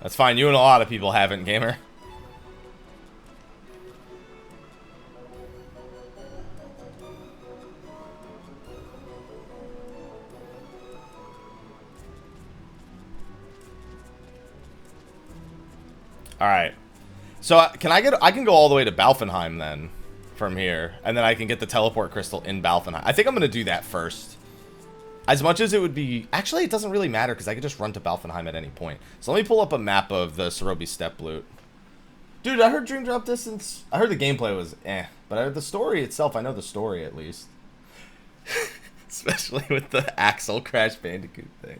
That's fine. You and a lot of people haven't, gamer. Alright. So, I can go all the way to Balfenheim, then, from here. And then I can get the teleport crystal in Balfenheim. I think I'm going to do that first. As much as it would be... Actually, it doesn't really matter, because I can just run to Balfenheim at any point. So let me pull up a map of the Cerobi Steppe loot. Dude, I heard Dream Drop Distance... I heard the gameplay was eh. But the story itself, I know the story, at least. Especially with the Axel Crash Bandicoot thing.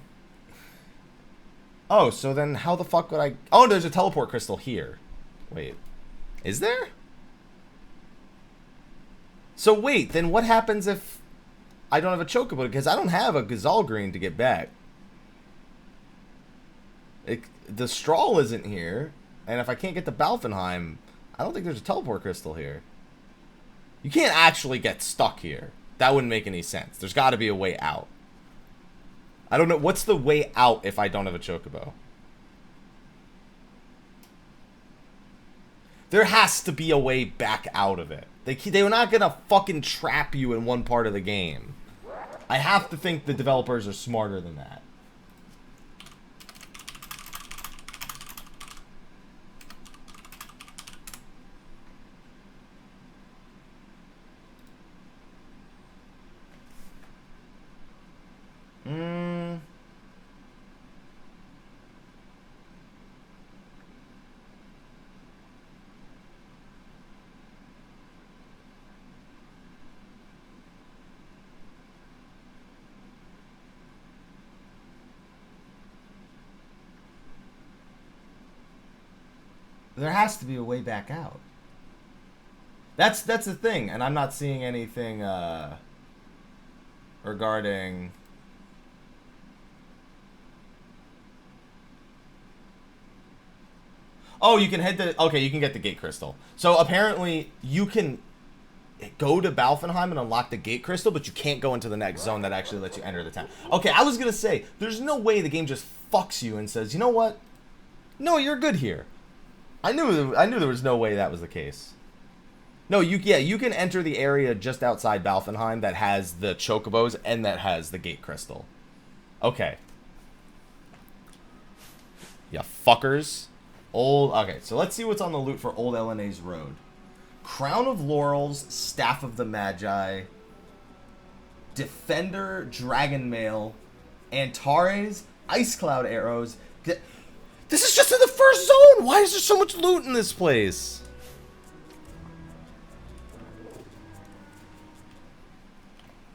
Oh, so then how the fuck would I... Oh, there's a teleport crystal here. Wait. Is there? So wait, then what happens if I don't have a Chocobo? Because I don't have a Gazal Green to get back. The Strawl isn't here. And if I can't get to Balfenheim, I don't think there's a teleport crystal here. You can't actually get stuck here. That wouldn't make any sense. There's got to be a way out. I don't know. What's the way out if I don't have a Chocobo? There has to be a way back out of it. They're not going to fucking trap you in one part of the game. I have to think the developers are smarter than that. There has to be a way back out. That's the thing, and I'm not seeing anything regarding... Oh, you can head to... Okay, you can get the Gate Crystal. So apparently you can go to Balfenheim and unlock the Gate Crystal, but you can't go into the next zone that actually lets you enter the town. Okay, I was going to say, there's no way the game just fucks you and says, you know what? No, you're good here. I knew there was no way that was the case. No, you can enter the area just outside Balfenheim that has the Chocobos and that has the Gate Crystal. Okay. Yeah, fuckers. Okay, so let's see what's on the loot for Old LNA's Road. Crown of Laurels, Staff of the Magi, Defender, Dragon Mail, Antares, Ice Cloud Arrows. This is just in the first zone! Why is there so much loot in this place?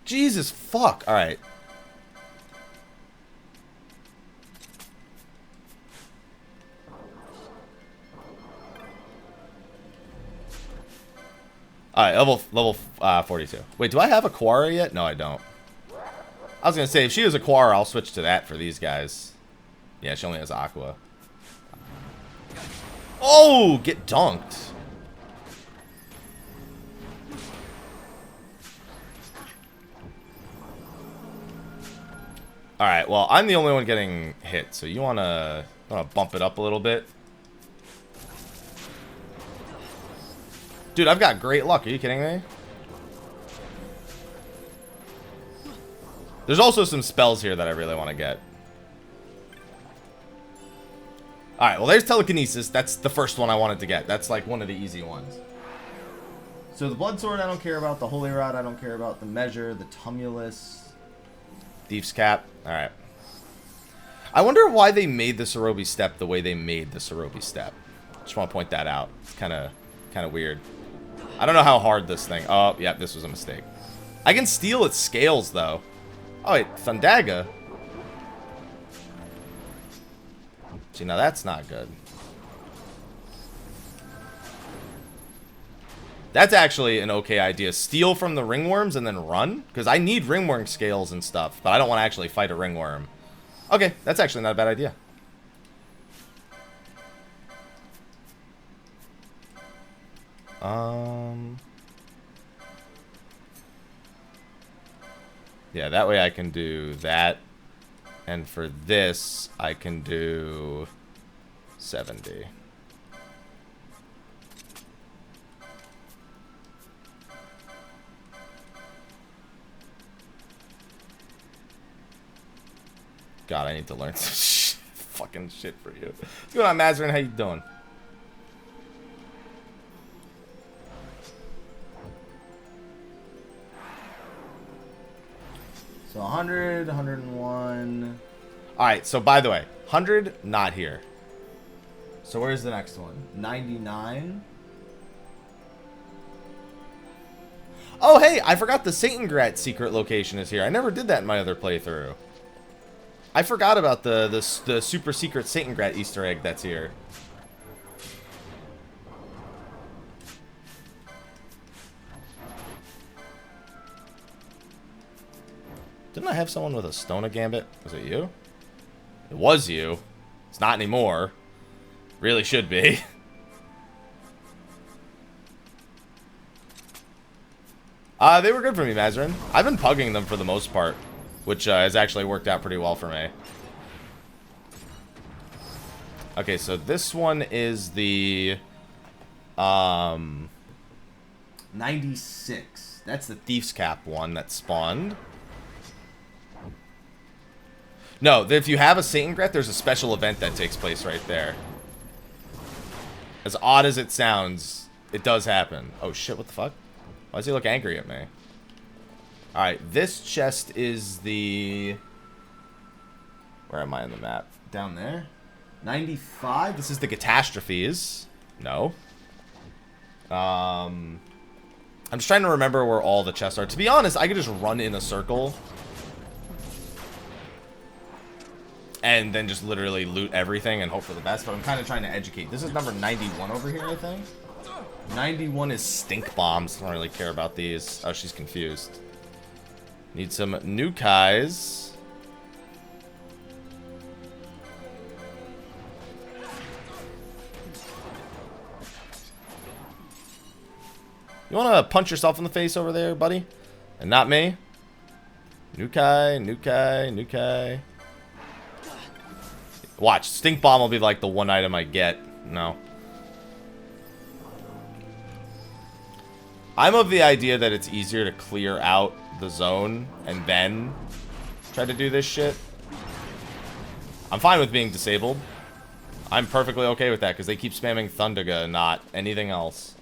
Jesus fuck. Alright. Alright, level 42. Wait, do I have a Quara yet? No, I don't. I was gonna say, if she has a Quara, I'll switch to that for these guys. Yeah, she only has Aqua. Oh, get dunked. Alright, well, I'm the only one getting hit, so you wanna bump it up a little bit? Dude, I've got great luck. Are you kidding me? There's also some spells here that I really want to get. Alright, well, there's Telekinesis. That's the first one I wanted to get. That's like one of the easy ones. So the Blood Sword I don't care about. The Holy Rod I don't care about. The Measure, the Tumulus, Thief's Cap. Alright. I wonder why they made the Cerobi Steppe the way they made the Cerobi Steppe. Just want to point that out. It's kind of weird. I don't know how hard this thing... Oh, yeah, this was a mistake. I can steal its scales, though. Oh, wait, Thundaga. See, now that's not good. That's actually an okay idea. Steal from the ringworms and then run? Because I need ringworm scales and stuff, but I don't want to actually fight a ringworm. Okay, that's actually not a bad idea. Yeah, that way I can do that. And for this, I can do 70. God, I need to learn some fucking shit for you. What's going on, Mazarin? How you doing? So 100, 101. Alright, so by the way, 100, not here. So where's the next one? 99. Oh, hey, I forgot the Satangrat secret location is here. I never did that in my other playthrough. I forgot about the super secret Satangrat Easter egg that's here. Didn't I have someone with a Stona Gambit? Was it you? It was you. It's not anymore. Really should be. They were good for me, Mazarin. I've been pugging them for the most part, which has actually worked out pretty well for me. Okay, so this one is the 96. That's the Thief's Cap one that spawned. No, if you have a Satangrat, there's a special event that takes place right there. As odd as it sounds, it does happen. Oh shit, what the fuck? Why does he look angry at me? Alright, this chest is the... Where am I on the map? Down there? 95? This is the Catastrophes. No. I'm just trying to remember where all the chests are. To be honest, I could just run in a circle and then just literally loot everything and hope for the best, but I'm kind of trying to educate. This is number 91 over here, I think. 91 is stink bombs. I don't really care about these. Oh, she's confused. Need some Nukais. You want to punch yourself in the face over there, buddy? And not me? Nukai, Nukai, Nukai. Watch, stink bomb will be like the one item I get. No. I'm of the idea that it's easier to clear out the zone and then try to do this shit. I'm fine with being disabled. I'm perfectly okay with that because they keep spamming Thundaga and not anything else.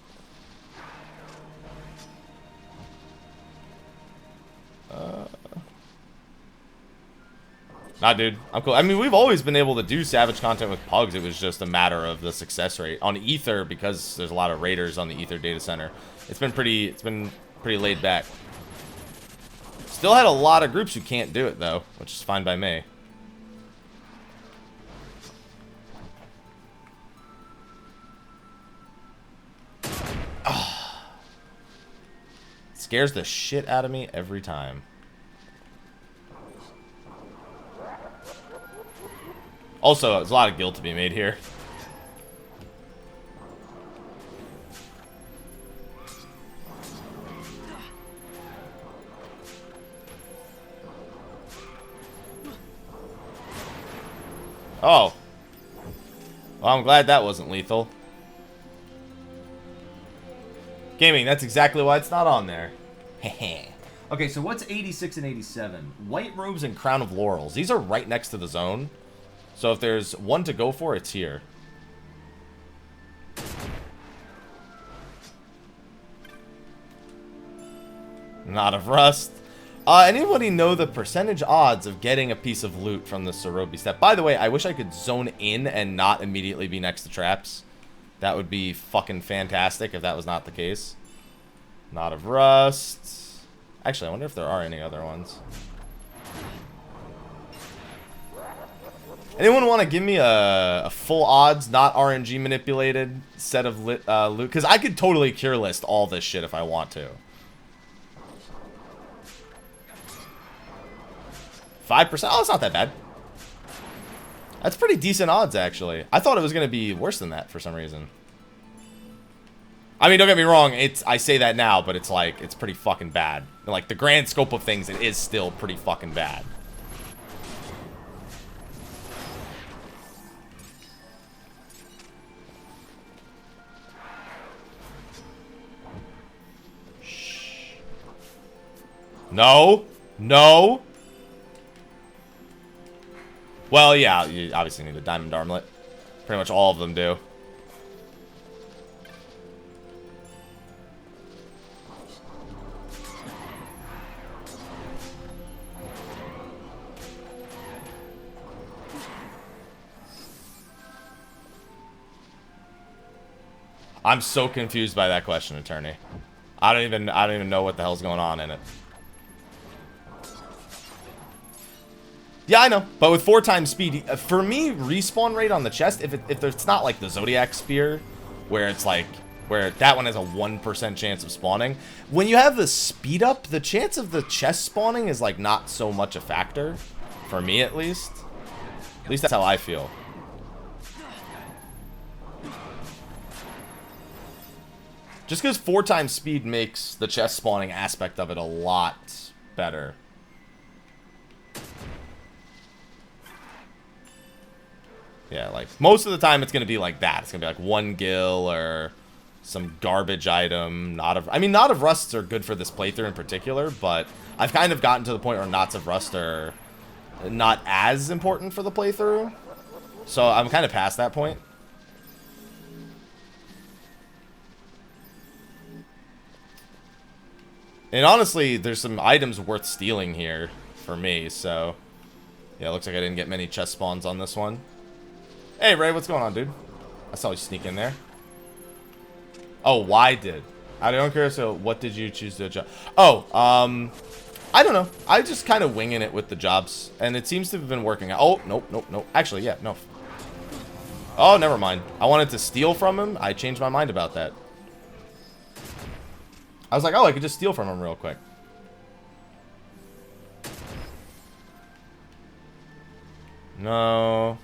Nah, dude, I'm cool. I mean, we've always been able to do Savage content with pugs. It was just a matter of the success rate. On Ether, because there's a lot of raiders on the Ether data center, it's been pretty laid back. Still had a lot of groups who can't do it, though, which is fine by me. Oh. It scares the shit out of me every time. Also, there's a lot of guild to be made here. Oh. Well, I'm glad that wasn't lethal. Gaming, that's exactly why it's not on there. Okay, so what's 86 and 87? White Robes and Crown of Laurels. These are right next to the zone. So if there's one to go for, it's here. Knot of Rust. Anybody know the percentage odds of getting a piece of loot from the Cerobi step? By the way, I wish I could zone in and not immediately be next to traps. That would be fucking fantastic if that was not the case. Knot of Rust. Actually, I wonder if there are any other ones. Anyone want to give me a full odds, not RNG manipulated set of loot? Because I could totally cure list all this shit if I want to. 5%? Oh, it's not that bad. That's pretty decent odds, actually. I thought it was going to be worse than that for some reason. I mean, don't get me wrong. I say that now, but it's like, it's pretty fucking bad. Like, the grand scope of things, it is still pretty fucking bad. No. No. Well, yeah, you obviously need a diamond armlet. Pretty much all of them do. I'm so confused by that question, Attorney. I don't even know what the hell's going on in it. Yeah, I know. But with 4 times speed, for me, respawn rate on the chest, if it's not like the Zodiac spear, where it's like, where that one has a 1% chance of spawning. When you have the speed up, the chance of the chest spawning is like not so much a factor. For me, at least. At least that's how I feel. Just because 4 times speed makes the chest spawning aspect of it a lot better. Yeah, like, most of the time it's going to be like that. It's going to be like 1 gil or some garbage item. Knot of Rusts are good for this playthrough in particular, but I've kind of gotten to the point where Knots of Rust are not as important for the playthrough. So I'm kind of past that point. And honestly, there's some items worth stealing here for me, so... Yeah, looks like I didn't get many chest spawns on this one. Hey, Ray, what's going on, dude? I saw you sneak in there. Oh, why did? I don't care, so what did you choose to adjust? Oh, I don't know. I just kind of winging it with the jobs, and it seems to have been working out. Oh, nope, nope, nope. Actually, yeah, no. Oh, never mind. I wanted to steal from him. I changed my mind about that. I was like, oh, I could just steal from him real quick. No.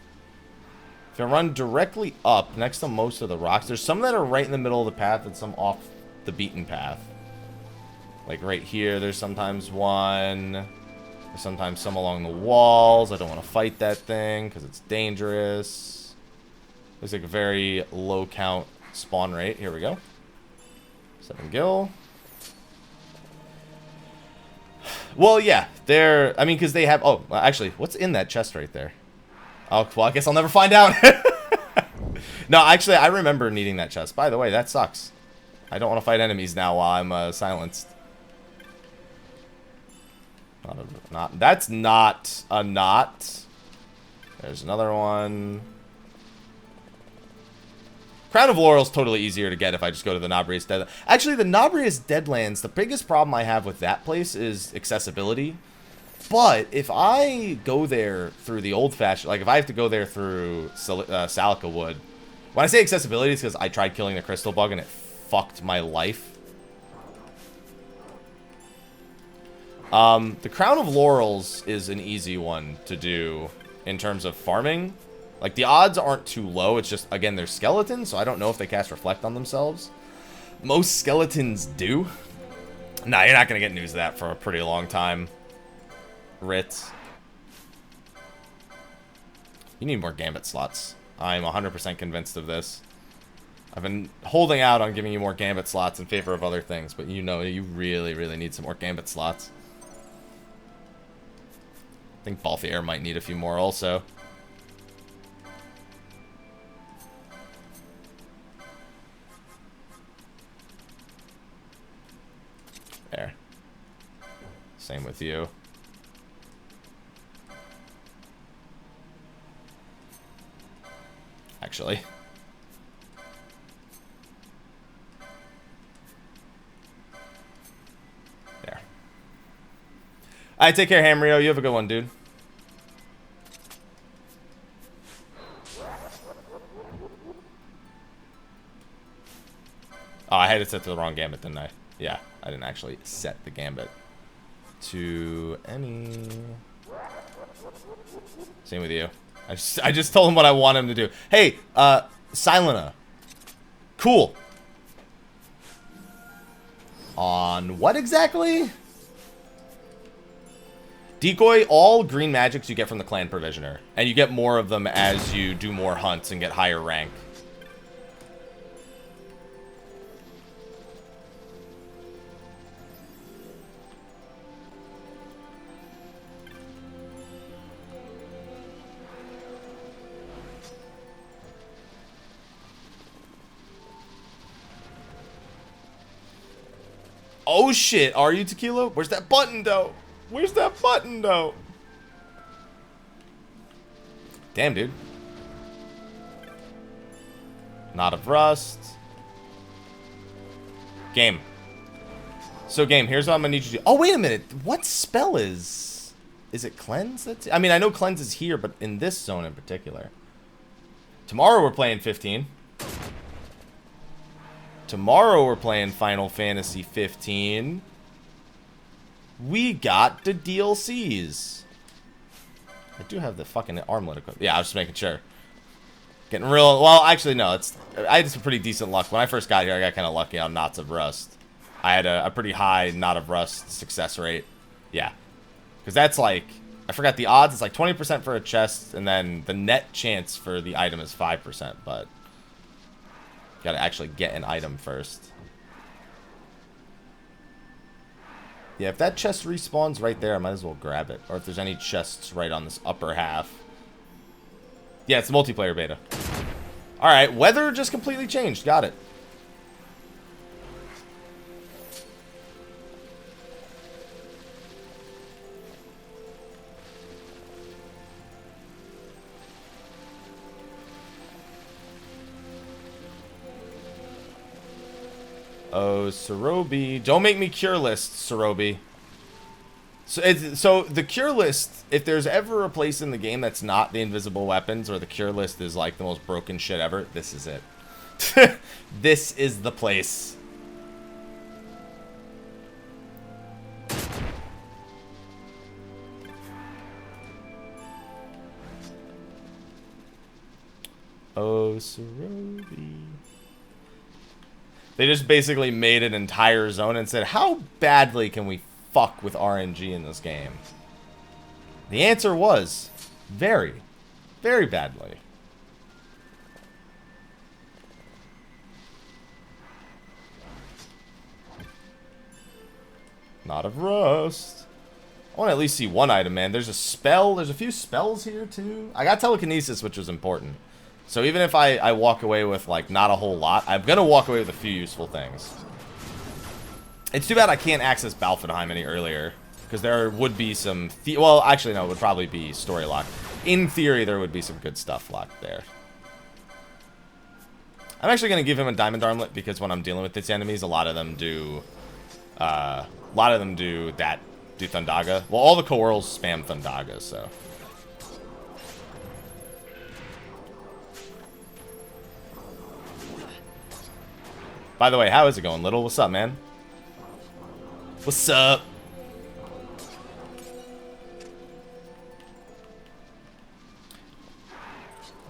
If you run directly up next to most of the rocks, there's some that are right in the middle of the path and some off the beaten path. Like right here, there's sometimes one. There's sometimes some along the walls. I don't want to fight that thing because it's dangerous. Looks like a very low count spawn rate. Here we go. 7 gil. Well, yeah, they're... I mean, because they have... Oh, actually, what's in that chest right there? Oh, well, I guess I'll never find out. No, actually, I remember needing that chest. By the way, that sucks. I don't want to fight enemies now while I'm silenced. That's not a knot. There's another one. Crown of Laurel's totally easier to get if I just go to the Nabrius Deadlands. Actually, the Nabrius Deadlands, the biggest problem I have with that place is accessibility. But if I go there through the old-fashioned... Like, if I have to go there through Salica Wood... When I say accessibility, it's because I tried killing the crystal bug and it fucked my life. The Crown of Laurels is an easy one to do in terms of farming. Like, the odds aren't too low. It's just, again, they're skeletons, so I don't know if they cast Reflect on themselves. Most skeletons do. Nah, you're not going to get news of that for a pretty long time. Ritz. You need more Gambit slots. I'm 100% convinced of this. I've been holding out on giving you more Gambit slots in favor of other things, but you know you really, really need some more Gambit slots. I think Balthier might need a few more also. There. Same with you. Actually. There. Alright, take care, Hamrio. You have a good one, dude. Oh, I had it set to the wrong gambit, didn't I? Yeah, I didn't actually set the gambit to any. Same with you. I just told him what I want him to do. Hey, Silena. Cool. On what exactly? Decoy, all green magics you get from the clan provisioner. And you get more of them as you do more hunts and get higher rank. Oh shit, are you Tequila? Where's that button though? Where's that button though? Damn, dude. Knot of Rust. Game. So game, here's what I'm gonna need you to do. Oh, wait a minute. What spell is it Cleanse? I mean, I know Cleanse is here, but in this zone in particular. Tomorrow we're playing 15. Tomorrow we're playing Final Fantasy 15. We got the DLCs. I do have the fucking armlet equipped. Yeah, I was just making sure. Getting real. Well, actually, no. I had some pretty decent luck. When I first got here, I got kind of lucky on Knots of Rust. I had a pretty high Knot of Rust success rate. Yeah. Because that's like... I forgot the odds. It's like 20% for a chest, and then the net chance for the item is 5%, but... Gotta actually get an item first. Yeah, if that chest respawns right there, I might as well grab it. Or if there's any chests right on this upper half. Yeah, it's multiplayer beta. Alright, weather just completely changed. Got it. Oh, Cerobi. Don't make me cure list, Cerobi. So the cure list, if there's ever a place in the game that's not the invisible weapons or the cure list is like the most broken shit ever, this is it. This is the place. Oh, Cerobi. They just basically made an entire zone and said, how badly can we fuck with RNG in this game? The answer was very, very badly. Knot of Rust. I want to at least see one item, man. There's a spell. There's a few spells here, too. I got telekinesis, which was important. So even if I walk away with, like, not a whole lot, I'm going to walk away with a few useful things. It's too bad I can't access Balfenheim any earlier. Because there would be some... well, actually, no. It would probably be story locked. In theory, there would be some good stuff locked there. I'm actually going to give him a diamond armlet because when I'm dealing with its enemies, a lot of them do... do Thundaga. Well, all the Coeurls spam Thundaga, so... By the way, how is it going, Little? What's up, man? What's up?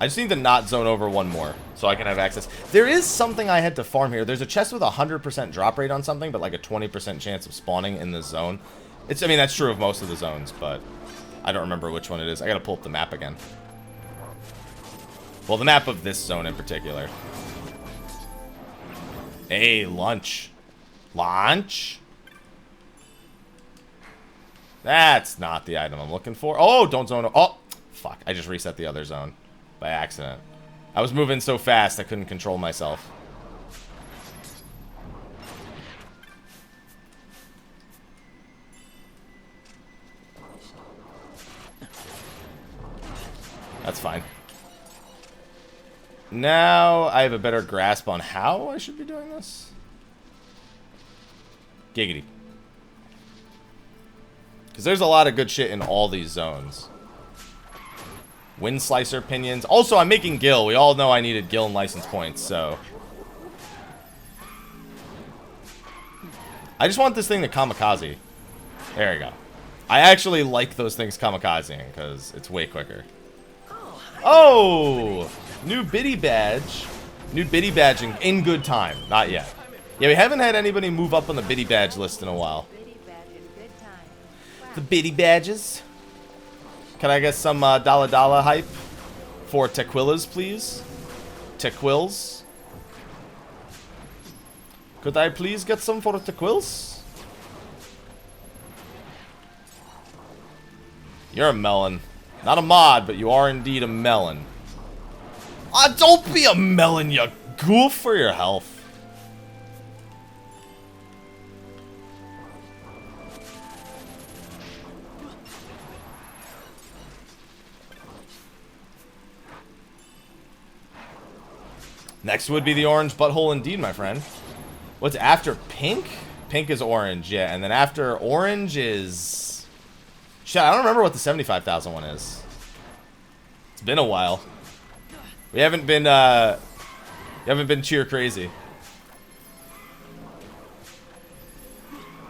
I just need to not zone over one more so I can have access. There is something I had to farm here. There's a chest with a 100% drop rate on something, but like a 20% chance of spawning in this zone. I mean, that's true of most of the zones, but I don't remember which one it is. I gotta pull up the map again. Well, the map of this zone in particular. Hey, lunch. Lunch? That's not the item I'm looking for. Oh, don't zone. Oh, fuck. I just reset the other zone by accident. I was moving so fast I couldn't control myself. That's fine. Now I have a better grasp on how I should be doing this. Giggity. Because there's a lot of good shit in all these zones. Wind Slicer Pinions. Also, I'm making Gil. We all know I needed Gil and license points, so... I just want this thing to kamikaze. There we go. I actually like those things kamikazing, because it's way quicker. Oh! New biddy badge. New biddy badge in good time. Not yet. Yeah, we haven't had anybody move up on the biddy badge list in a while. The biddy badges. Can I get some Dala hype for Tequillas, please? Tequils. Could I please get some for Tequils? You're a melon. Not a mod, but you are indeed a melon. Ah, don't be a melon, you goof, for your health. Next would be the orange butthole indeed, my friend. What's after pink? Pink is orange, yeah. And then after orange is... Shit, I don't remember what the 75,000 one is. It's been a while. We haven't been cheer crazy.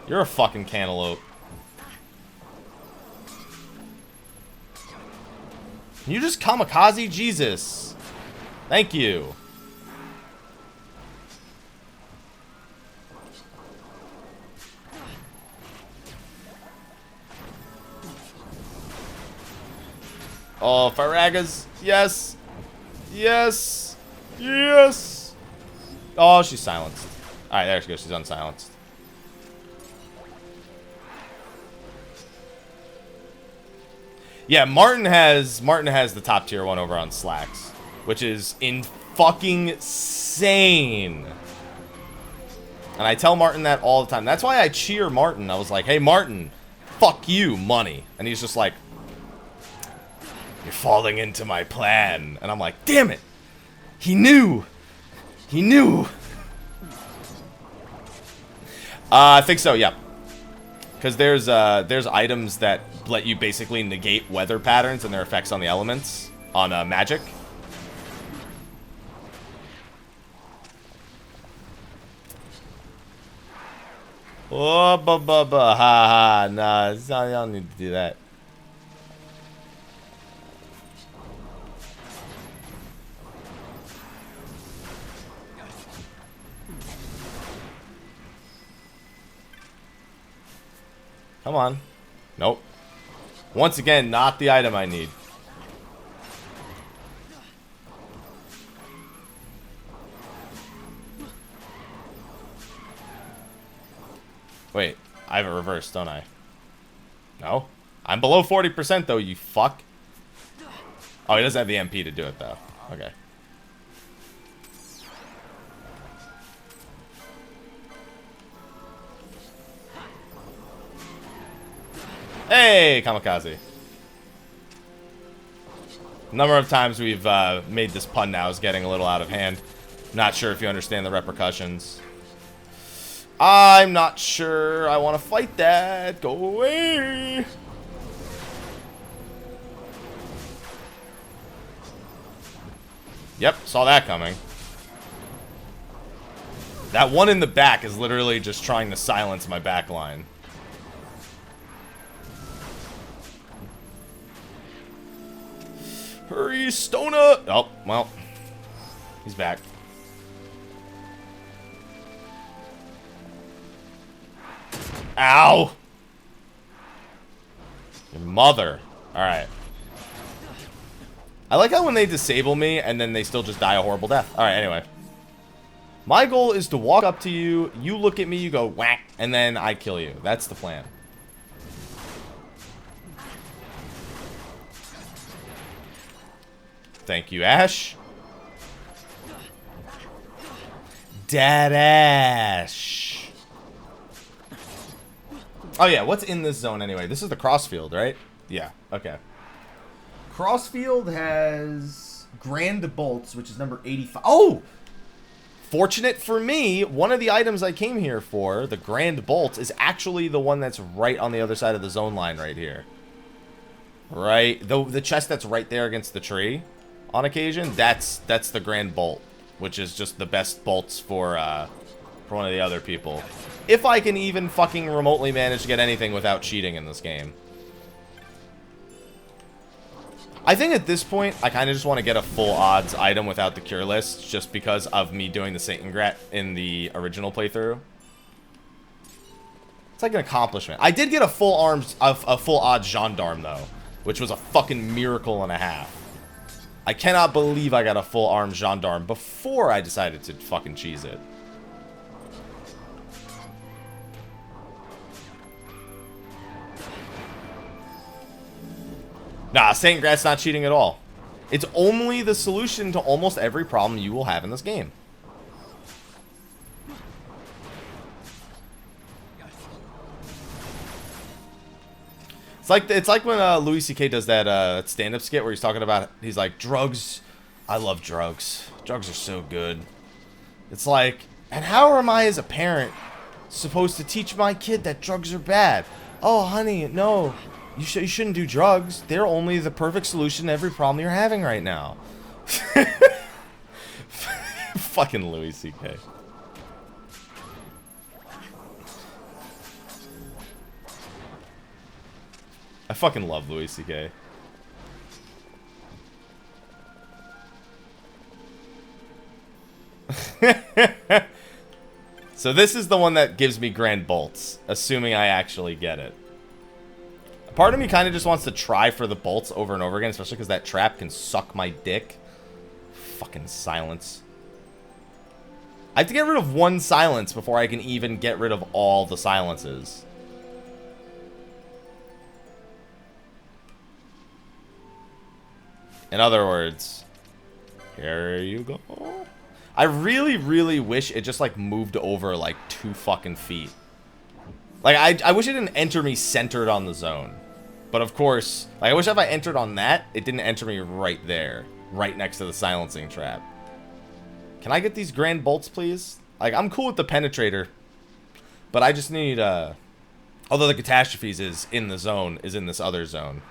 You're a fucking cantaloupe. Can you just kamikaze? Jesus. Thank you. Oh, Faragas. Yes. Yes. Yes. Oh, she's silenced. Alright, there she goes. She's unsilenced. Yeah, Martin has the top tier one over on Slacks, which is fucking insane. And I tell Martin that all the time. That's why I cheer Martin. I was like, hey, Martin, fuck you, money. And he's just like, you're falling into my plan. And I'm like, damn it. He knew. He knew. I think so, yeah. Because there's items that let you basically negate weather patterns and their effects on the elements on magic. Oh, ha ha, nah, I don't need to do that. Come on. Nope. Once again, not the item I need. Wait, I have it reversed, don't I? No? I'm below 40% though, you fuck. Oh, he doesn't have the MP to do it though. Okay. Hey, kamikaze. Number of times we've made this pun now is getting a little out of hand. Not sure if you understand the repercussions. I'm not sure I want to fight that. Go away. Yep, saw that coming. That one in the back is literally just trying to silence my back line. Hurry, Stona! Oh, well. He's back. Ow! Your mother. Alright. I like how when they disable me and then they still just die a horrible death. Alright, anyway. My goal is to walk up to you, you look at me, you go whack, and then I kill you. That's the plan. Thank you, Ash. Dad Ash. Oh yeah, what's in this zone anyway? This is the crossfield, right? Yeah, okay. Crossfield has Grand Bolts, which is number 85. Oh! Fortunate for me, one of the items I came here for, the Grand Bolts, is actually the one that's right on the other side of the zone line right here. Right? The chest that's right there against the tree, on occasion, that's the Grand Bolt, which is just the best bolts for one of the other people. If I can even fucking remotely manage to get anything without cheating in this game. I think at this point, I kind of just want to get a full odds item without the cure list, just because of me doing the Satan Grat in the original playthrough. It's like an accomplishment. I did get a full odds gendarme though, which was a fucking miracle and a half. I cannot believe I got a full armed gendarme before I decided to fucking cheese it. Nah, Saint Grat's not cheating at all. It's only the solution to almost every problem you will have in this game. It's like when Louis C.K. does that stand-up skit where he's talking about, he's like, drugs I love drugs. Drugs are so good. It's like, and how am I as a parent supposed to teach my kid that drugs are bad? Oh, honey, no. You shouldn't do drugs. They're only the perfect solution to every problem you're having right now. Fucking Louis C.K. I fucking love Louis C.K. So this is the one that gives me grand bolts, assuming I actually get it. A part of me kind of just wants to try for the bolts over and over again, especially because that trap can suck my dick. Fucking silence. I have to get rid of one silence before I can even get rid of all the silences. In other words, here you go. I really, really wish it just, like, moved over, like, 2 fucking feet. Like, I wish it didn't enter me centered on the zone. But, of course, like, I wish if I entered on that, it didn't enter me right there. Right next to the silencing trap. Can I get these grand bolts, please? Like, I'm cool with the penetrator. But I just need, although the catastrophes is in the zone, is in this other zone.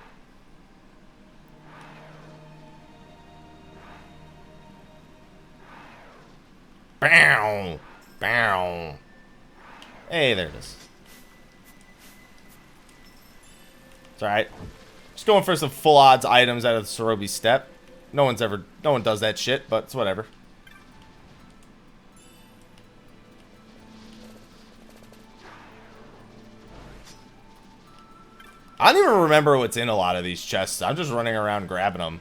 Bow! Bow! Hey, there it is. It's alright. Just going for some full odds items out of the Cerobi step. No one does that shit, but it's whatever. I don't even remember what's in a lot of these chests. I'm just running around grabbing them.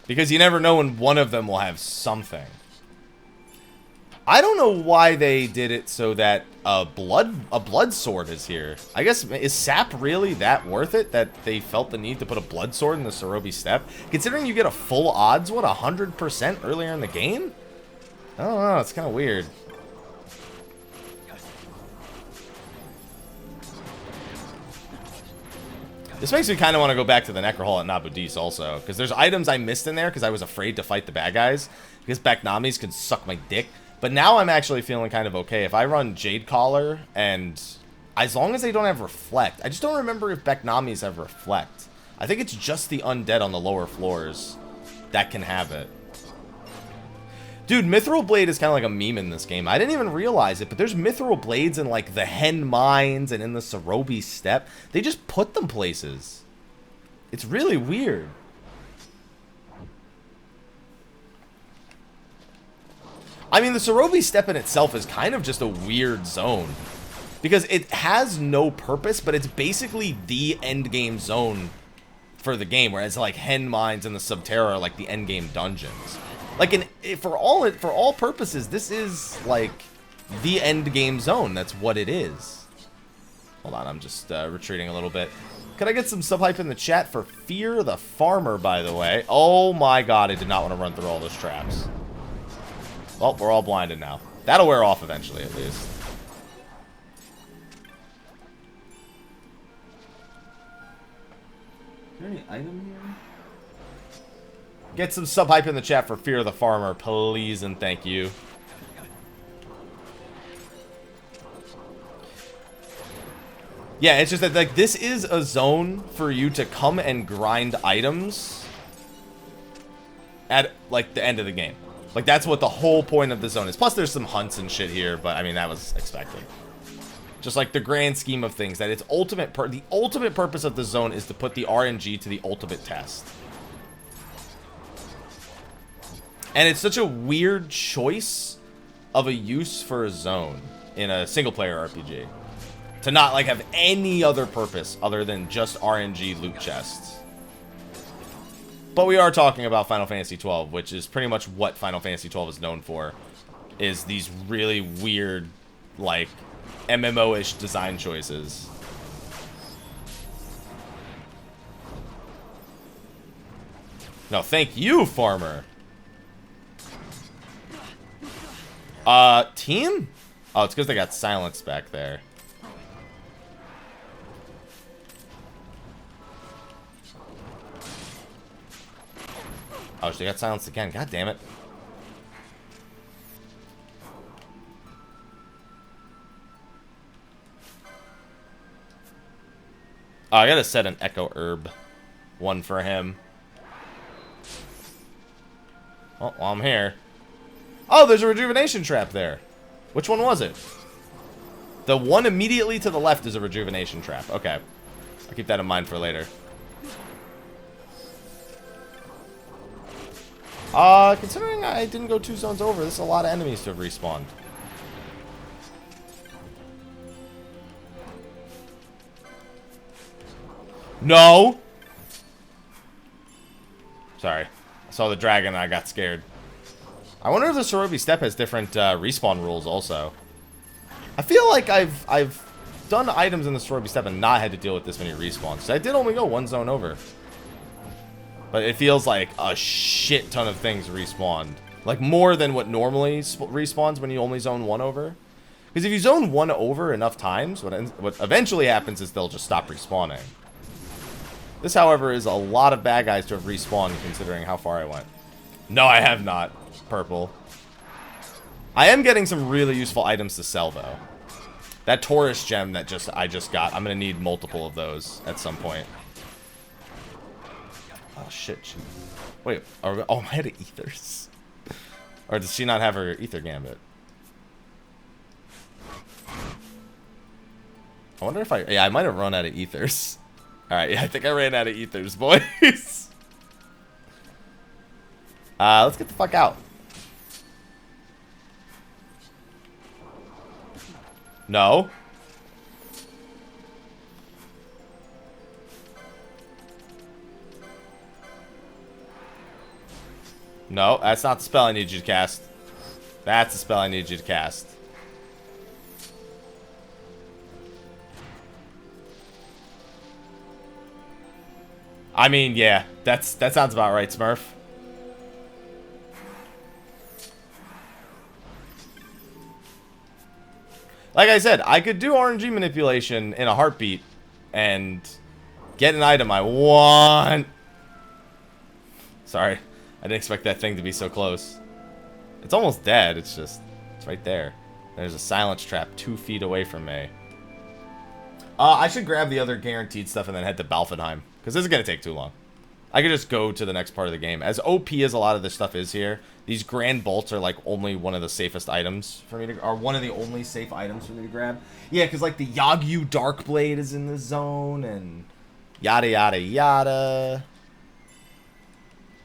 Because you never know when one of them will have something. I don't know why they did it so that a blood sword is here. I guess, is sap really that worth it that they felt the need to put a blood sword in the Cerobi step? Considering you get a full odds, what, 100% earlier in the game? I don't know, it's kind of weird. This makes me kind of want to go back to the Necro Hall at Nabudis also, because there's items I missed in there because I was afraid to fight the bad guys, because Baknamis can suck my dick. But now I'm actually feeling kind of okay. If I run Jade Collar, and as long as they don't have Reflect. I just don't remember if Baknamis have Reflect. I think it's just the undead on the lower floors that can have it. Dude, Mithril Blade is kind of like a meme in this game. I didn't even realize it, but there's Mithril Blades in like the Hen Mines and in the Cerobi Steppe. They just put them places. It's really weird. I mean, the Cerobi Steppe in itself is kind of just a weird zone. Because it has no purpose, but it's basically the endgame zone for the game. Whereas, like, Hen Mines and the Subterra are, like, the endgame dungeons. Like, for all purposes, this is, like, the endgame zone. That's what it is. Hold on, I'm just retreating a little bit. Could I get some sub-hype in the chat for Fear the Farmer, by the way? Oh my god, I did not want to run through all those traps. Well, we're all blinded now. That'll wear off eventually, at least. Is there any item here? Get some sub-hype in the chat for Fear the Farmer, please and thank you. Yeah, it's just that, like, this is a zone for you to come and grind items at, like, the end of the game. Like, that's what the whole point of the zone is. Plus, there's some hunts and shit here, but, I mean, that was expected. Just, like, the grand scheme of things, that its the ultimate purpose of the zone is to put the RNG to the ultimate test. And it's such a weird choice of a use for a zone in a single-player RPG. To not, like, have any other purpose other than just RNG loot chests. But we are talking about Final Fantasy XII, which is pretty much what Final Fantasy XII is known for. Is these really weird, like, MMO-ish design choices. No, thank you, Farmer. Team? Oh, it's because they got silence back there. Oh, she got silenced again. God damn it. Oh, I gotta set an Echo Herb. One for him. Oh, while I'm here. Oh, there's a rejuvenation trap there. Which one was it? The one immediately to the left is a rejuvenation trap. Okay. I'll keep that in mind for later. Considering I didn't go 2 zones over, this is a lot of enemies to have respawned. No! Sorry. I saw the dragon and I got scared. I wonder if the Cerobi step has different respawn rules also. I feel like I've done items in the Cerobi step and not had to deal with this many respawns. So I did only go 1 zone over. But it feels like a shit ton of things respawned. Like more than what normally respawns when you only zone 1 over. Because if you zone 1 over enough times, what eventually happens is they'll just stop respawning. This, however, is a lot of bad guys to have respawned considering how far I went. No, I have not. Purple. I am getting some really useful items to sell, though. That Taurus gem that I just got, I'm going to need multiple of those at some point. Oh, shit. Wait, oh, I'm out of ethers. Or does she not have her ether gambit? I wonder if yeah, I might have run out of ethers. Alright, yeah, I think I ran out of ethers, boys. Let's get the fuck out. No. No, that's not the spell I need you to cast. That's the spell I need you to cast. I mean, yeah, that sounds about right, Smurf. Like I said, I could do RNG manipulation in a heartbeat and get an item I want. Sorry, I didn't expect that thing to be so close. It's almost dead, it's right there. There's a silence trap 2 feet away from me. I should grab the other guaranteed stuff and then head to Balfenheim, because this is going to take too long. I could just go to the next part of the game. As OP as a lot of this stuff is here, these Grand Bolts are like only one of the safest items for me to, or one of the only safe items for me to grab. Yeah, because like the Yagyu Darkblade is in the zone, and yada yada yada.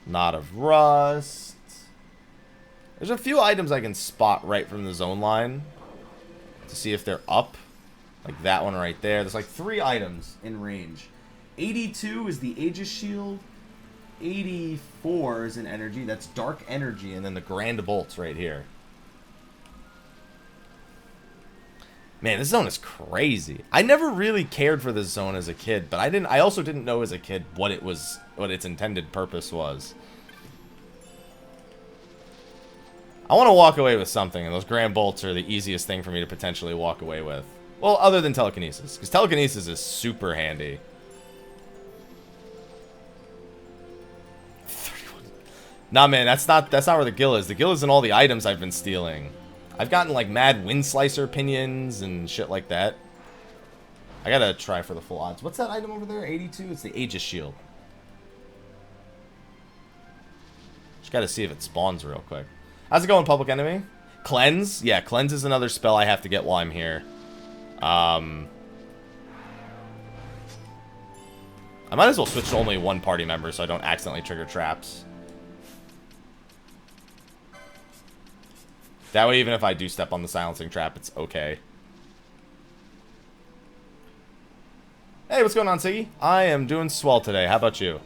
Knot of Rust. There's a few items I can spot right from the zone line to see if they're up. Like that one right there. There's like 3 items in range. 82 is the Aegis Shield. 84 is an energy. That's Dark Energy. And then the Grand Bolts right here. Man, this zone is crazy. I never really cared for this zone as a kid, but I also didn't know as a kid what its intended purpose was. I want to walk away with something, and those Grand Bolts are the easiest thing for me to potentially walk away with. Well, other than telekinesis, because telekinesis is super handy. 31. Nah, man, that's not where the gil is. The gil is in all the items I've been stealing. I've gotten like mad wind slicer pinions and shit like that. I gotta try for the full odds. What's that item over there? 82? It's the Aegis Shield. Just gotta see if it spawns real quick. How's it going, Public Enemy? Cleanse? Yeah, Cleanse is another spell I have to get while I'm here. I might as well switch to only one party member so I don't accidentally trigger traps. That way, even if I do step on the silencing trap, it's okay. Hey, what's going on, Siggy? I am doing swell today. How about you?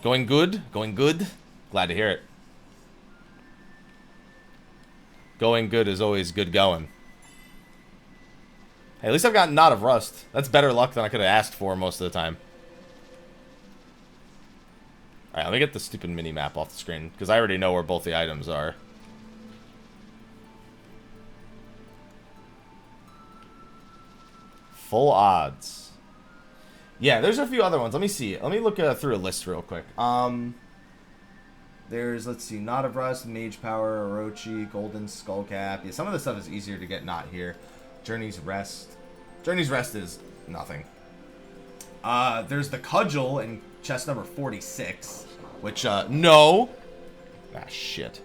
Going good? Going good? Glad to hear it. Going good is always good going. Hey, at least I've got Knot of Rust. That's better luck than I could have asked for most of the time. Alright, let me get the stupid mini-map off the screen, because I already know where both the items are. Full odds. Yeah, there's a few other ones. Let me see. Let me look through a list real quick. There's, let's see, Knot of Rust, Mage Power, Orochi, Golden Skullcap. Yeah, some of the stuff is easier to get not here. Journey's Rest. Journey's Rest is nothing. There's the Cudgel in chest number 46, which, no. Ah, shit.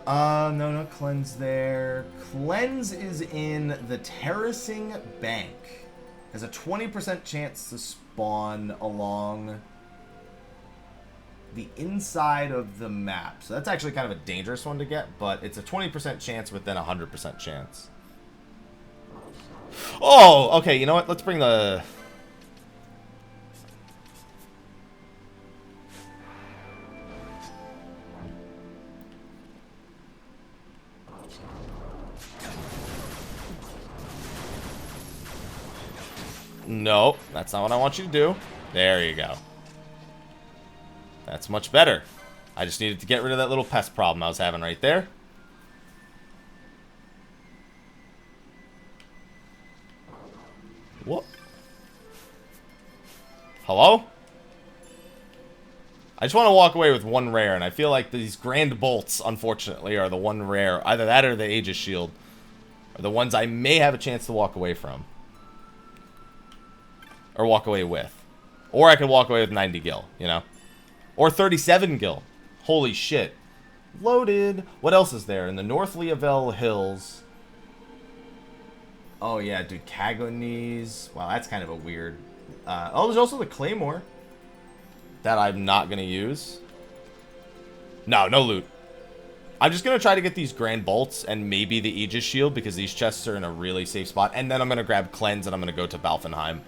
No Cleanse there. Cleanse is in the Terracing Bank. Has a 20% chance to spawn along the inside of the map. So that's actually kind of a dangerous one to get, but it's a 20% chance within a 100% chance. Oh, okay, you know what? Let's bring the... No, that's not what I want you to do. There you go. That's much better. I just needed to get rid of that little pest problem I was having right there. What? Hello? I just want to walk away with one rare, and I feel like these Grand Bolts, unfortunately, are the one rare. Either that or the Aegis Shield are the ones I may have a chance to walk away from. Or walk away with. Or I could walk away with 90 gil, you know? Or 37 gil. Holy shit. Loaded. What else is there? In the North Leavel Hills. Oh, yeah, dude. Kagonis. Wow, that's kind of a weird... oh, there's also the Claymore. That I'm not going to use. No loot. I'm just going to try to get these Grand Bolts and maybe the Aegis Shield because these chests are in a really safe spot. And then I'm going to grab Cleanse and I'm going to go to Balfenheim.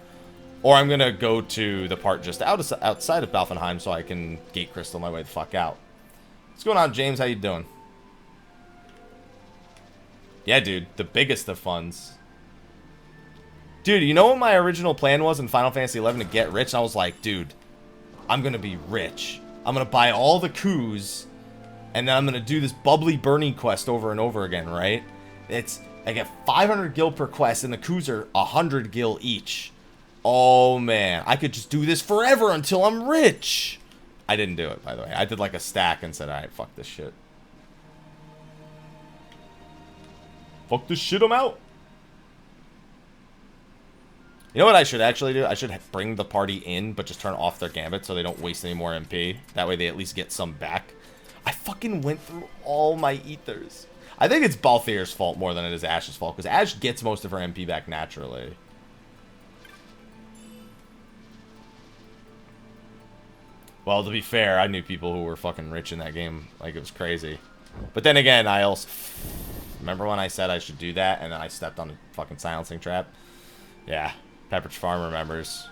Or I'm going to go to the part just outside of Balfenheim so I can Gate Crystal my way the fuck out. What's going on, James? How you doing? Yeah, dude. The biggest of funds. Dude, you know what my original plan was in Final Fantasy XI to get rich? And I was like, dude, I'm going to be rich. I'm going to buy all the coups. And then I'm going to do this bubbly Bernie quest over and over again, right? I get 500 gil per quest and the coups are 100 gil each. Oh, man. I could just do this forever until I'm rich. I didn't do it, by the way. I did like a stack and said, alright, fuck this shit. Fuck this shit, I'm out. You know what I should actually do? I should bring the party in, but just turn off their gambit so they don't waste any more MP. That way they at least get some back. I fucking went through all my ethers. I think it's Balthier's fault more than it is Ash's fault, because Ash gets most of her MP back naturally. Well, to be fair, I knew people who were fucking rich in that game. Like, it was crazy. But then again, I also... Remember when I said I should do that, and then I stepped on a fucking silencing trap? Yeah. Pepperidge Farm remembers.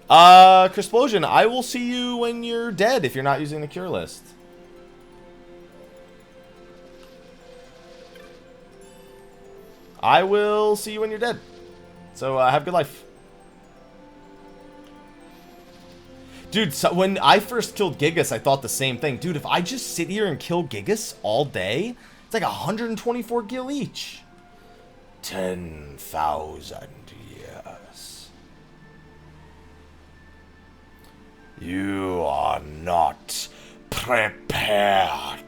Crisplosion, I will see you when you're dead if you're not using the cure list. I will see you when you're dead. So, have a good life. Dude, so when I first killed Gigas, I thought the same thing. Dude, if I just sit here and kill Gigas all day, it's like 124 gil each. 10,000 years. You are not prepared.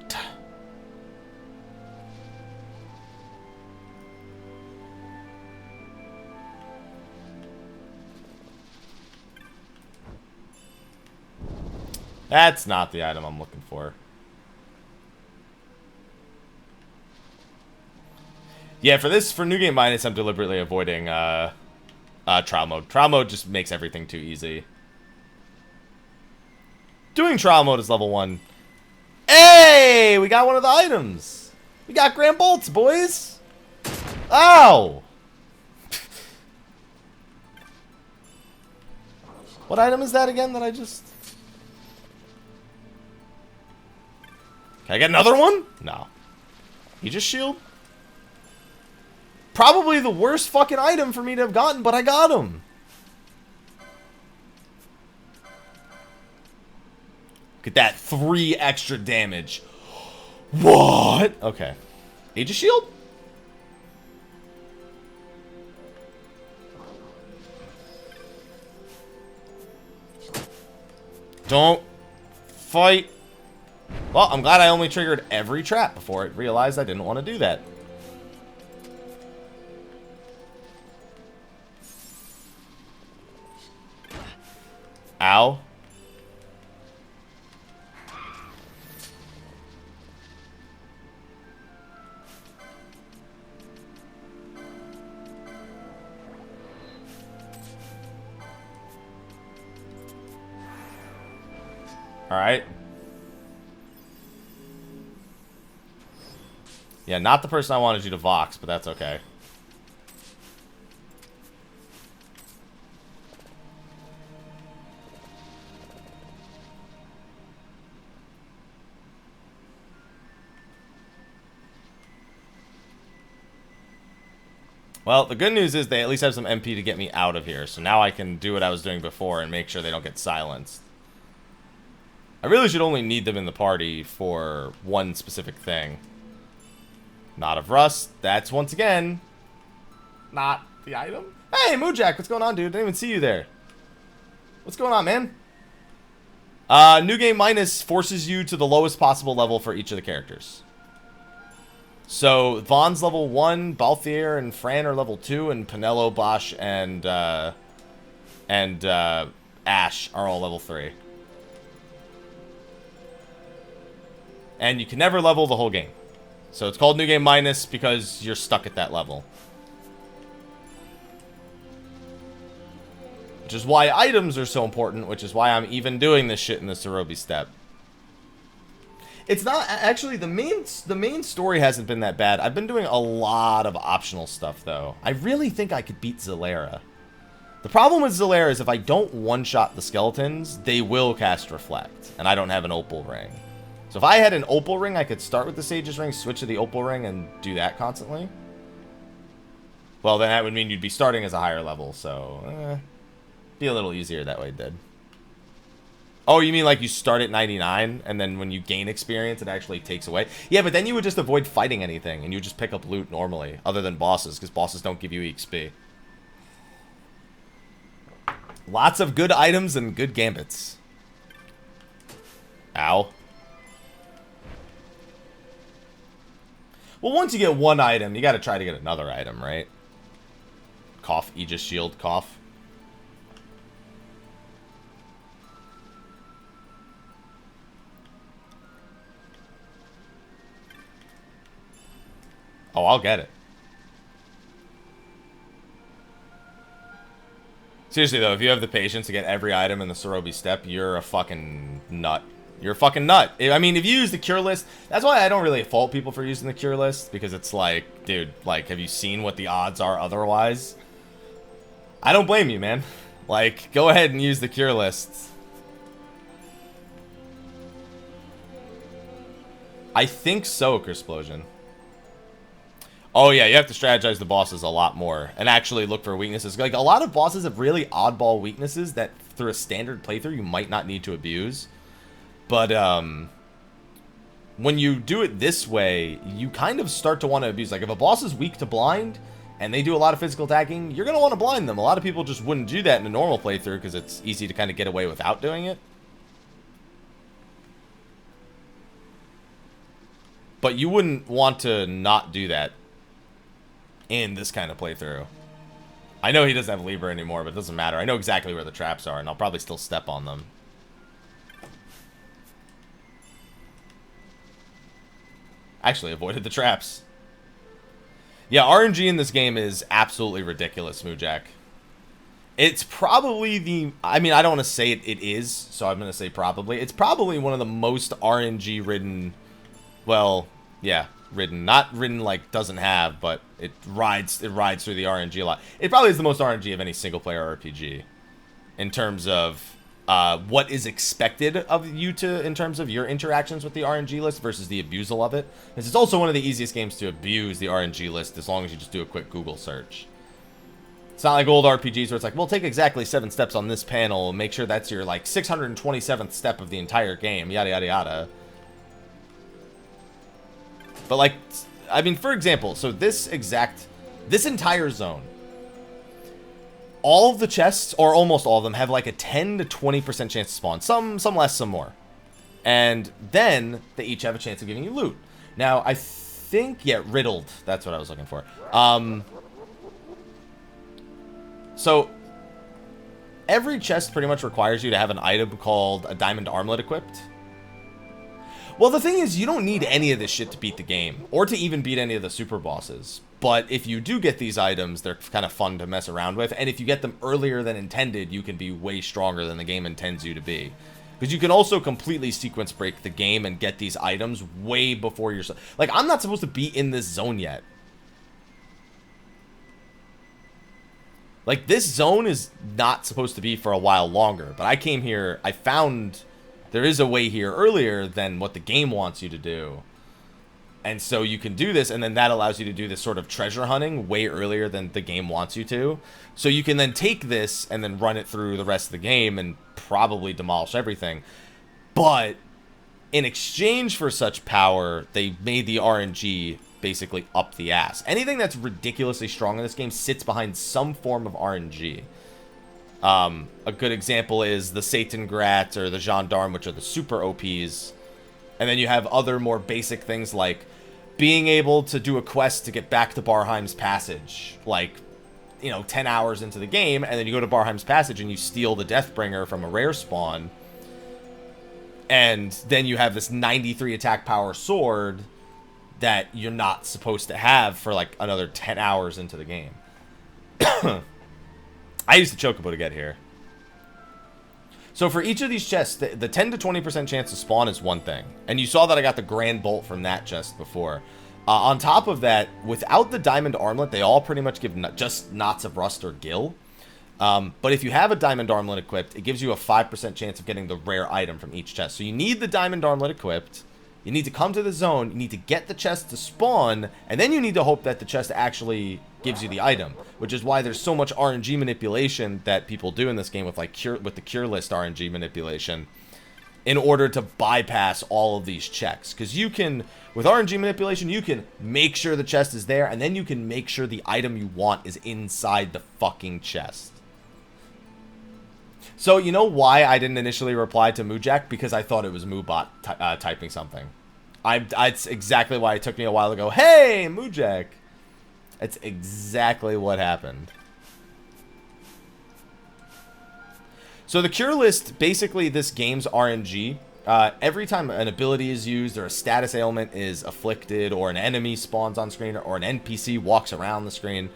That's not the item I'm looking for. Yeah, for New Game Minus, I'm deliberately avoiding trial mode. Trial mode just makes everything too easy. Doing trial mode is level 1. Hey! We got one of the items! We got Grand Bolts, boys! Ow! What item is that again that I just... Can I get another one? No. Aegis Shield? Probably the worst fucking item for me to have gotten, but I got him. Look at that. 3 extra damage. What? Okay. Aegis Shield? Don't fight. Well, I'm glad I only triggered every trap before it realized I didn't want to do that. Ow. Alright. Yeah, not the person I wanted you to vox, but that's okay. Well, the good news is they at least have some MP to get me out of here, so now I can do what I was doing before and make sure they don't get silenced. I really should only need them in the party for one specific thing. Knot of Rust. That's, once again, not the item. Hey, Moojack, what's going on, dude? Didn't even see you there. What's going on, man? New Game Minus forces you to the lowest possible level for each of the characters. So, Vaughn's level 1, Balthier and Fran are level 2, and Pinello, Bosch, and Ash are all level 3. And you can never level the whole game. So it's called New Game Minus because you're stuck at that level. Which is why items are so important, which is why I'm even doing this shit in the Cerobi step. It's not... Actually, the main story hasn't been that bad. I've been doing a lot of optional stuff, though. I really think I could beat Zalera. The problem with Zalera is if I don't one-shot the skeletons, they will cast Reflect. And I don't have an Opal Ring. So if I had an Opal Ring, I could start with the Sage's Ring, switch to the Opal Ring, and do that constantly. Well, then that would mean you'd be starting as a higher level, so... be a little easier that way, Did. Oh, you mean like you start at 99, and then when you gain experience, it actually takes away? Yeah, but then you would just avoid fighting anything, and you would just pick up loot normally, other than bosses, because bosses don't give you EXP. Lots of good items and good gambits. Ow. Well, once you get one item, you gotta try to get another item, right? Cough, Aegis Shield, cough. Oh, I'll get it. Seriously, though, if you have the patience to get every item in the Cerobi step, you're a fucking nut. You're a fucking nut. I mean, if you use the cure list, that's why I don't really fault people for using the cure list, because it's like, dude, like, have you seen what the odds are otherwise? I don't blame you, man. Like, go ahead and use the cure list. I think so, Crisplosion. Oh, yeah, you have to strategize the bosses a lot more and actually look for weaknesses. Like, a lot of bosses have really oddball weaknesses that, through a standard playthrough, you might not need to abuse. But, when you do it this way, you kind of start to want to abuse. Like, if a boss is weak to blind, and they do a lot of physical attacking, you're going to want to blind them. A lot of people just wouldn't do that in a normal playthrough, because it's easy to kind of get away without doing it. But you wouldn't want to not do that in this kind of playthrough. I know he doesn't have Libra anymore, but it doesn't matter. I know exactly where the traps are, and I'll probably still step on them. Actually avoided the traps. Yeah, RNG in this game is absolutely ridiculous, Moojack. It's probably the... I mean, I don't want to say it is, so I'm going to say probably. It's probably one of the most RNG-ridden... Well, yeah, ridden. Not ridden like doesn't have, but it rides through the RNG a lot. It probably is the most RNG of any single-player RPG. In terms of... what is expected of you to, in terms of your interactions with the RNG list versus the abusal of it. Because it's also one of the easiest games to abuse the RNG list as long as you just do a quick Google search. It's not like old RPGs where it's like, well, take exactly 7 steps on this panel and make sure that's your, like, 627th step of the entire game, yada, yada, yada. But, like, I mean, for example, so this entire zone, all of the chests, or almost all of them, have like a 10 to 20% chance to spawn. Some less, some more. And then they each have a chance of giving you loot. Now, I think, yeah, riddled. That's what I was looking for. So, every chest pretty much requires you to have an item called a diamond armlet equipped. Well, the thing is, you don't need any of this shit to beat the game, or to even beat any of the super bosses. But if you do get these items, they're kind of fun to mess around with. And if you get them earlier than intended, you can be way stronger than the game intends you to be. Because you can also completely sequence break the game and get these items way before you're... Like, I'm not supposed to be in this zone yet. Like, this zone is not supposed to be for a while longer. But I came here, I found there is a way here earlier than what the game wants you to do. And so you can do this, and then that allows you to do this sort of treasure hunting way earlier than the game wants you to. So you can then take this and then run it through the rest of the game and probably demolish everything. But in exchange for such power, they made the RNG basically up the ass. Anything that's ridiculously strong in this game sits behind some form of RNG. A good example is the Satan Grat or the Gendarme, which are the super OPs. And then you have other more basic things like being able to do a quest to get back to Barheim's Passage. Like, you know, 10 hours into the game, and then you go to Barheim's Passage and you steal the Deathbringer from a rare spawn. And then you have this 93 attack power sword that you're not supposed to have for like another 10 hours into the game. I used the Chocobo to get here. So for each of these chests, the 10 to 20% chance to spawn is one thing. And you saw that I got the Grand Bolt from that chest before. On top of that, without the Diamond Armlet, they all pretty much give just Knots of Rust or Gil. But if you have a Diamond Armlet equipped, it gives you a 5% chance of getting the rare item from each chest. So you need the Diamond Armlet equipped. You need to come to the zone. You need to get the chest to spawn. And then you need to hope that the chest actually gives you the item. Which is why there's so much RNG manipulation that people do in this game with like with the cure list RNG manipulation. In order to bypass all of these checks. Because you can, with RNG manipulation, you can make sure the chest is there. And then you can make sure the item you want is inside the fucking chest. So, you know why I didn't initially reply to Moojak? Because I thought it was Moobot typing something. It's exactly why it took me a while to go, hey, Moojak. That's exactly what happened. So the cure list, basically this game's RNG. Every time an ability is used or a status ailment is afflicted or an enemy spawns on screen or an NPC walks around the screen,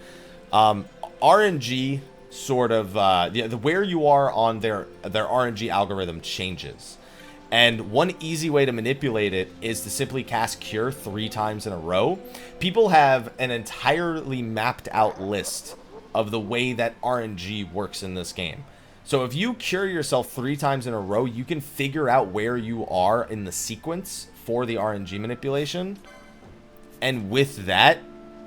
RNG sort of where you are on their RNG algorithm changes. And one easy way to manipulate it is to simply cast Cure 3 times in a row. People have an entirely mapped out list of the way that RNG works in this game. So if you cure yourself 3 times in a row, you can figure out where you are in the sequence for the RNG manipulation. And with that,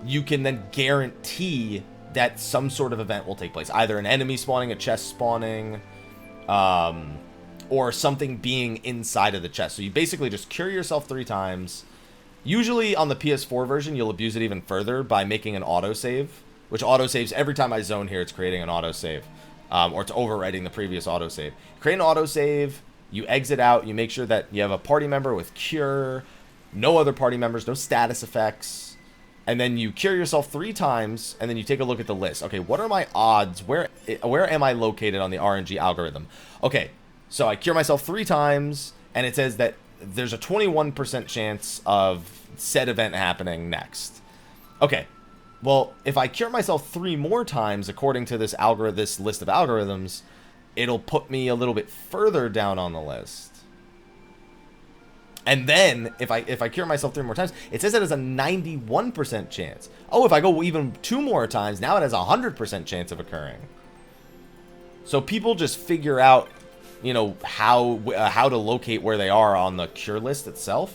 you can then guarantee that some sort of event will take place. Either an enemy spawning, a chest spawning, or something being inside of the chest. So you basically just cure yourself 3 times. Usually on the PS4 version, you'll abuse it even further by making an autosave, which autosaves every time I zone here, it's creating an autosave. Or it's overwriting the previous autosave. Create an autosave, you exit out, you make sure that you have a party member with cure, no other party members, no status effects, and then you cure yourself 3 times, and then you take a look at the list. Okay, what are my odds? Where am I located on the RNG algorithm? Okay, so I cure myself 3 times, and it says that there's a 21% chance of said event happening next. Okay. Well, if I cure myself 3 more times, according to this list of algorithms, it'll put me a little bit further down on the list. And then, if I cure myself 3 more times, it says it has a 91% chance. Oh, if I go even 2 more times, now it has a 100% chance of occurring. So people just figure out, you know, how to locate where they are on the cure list itself.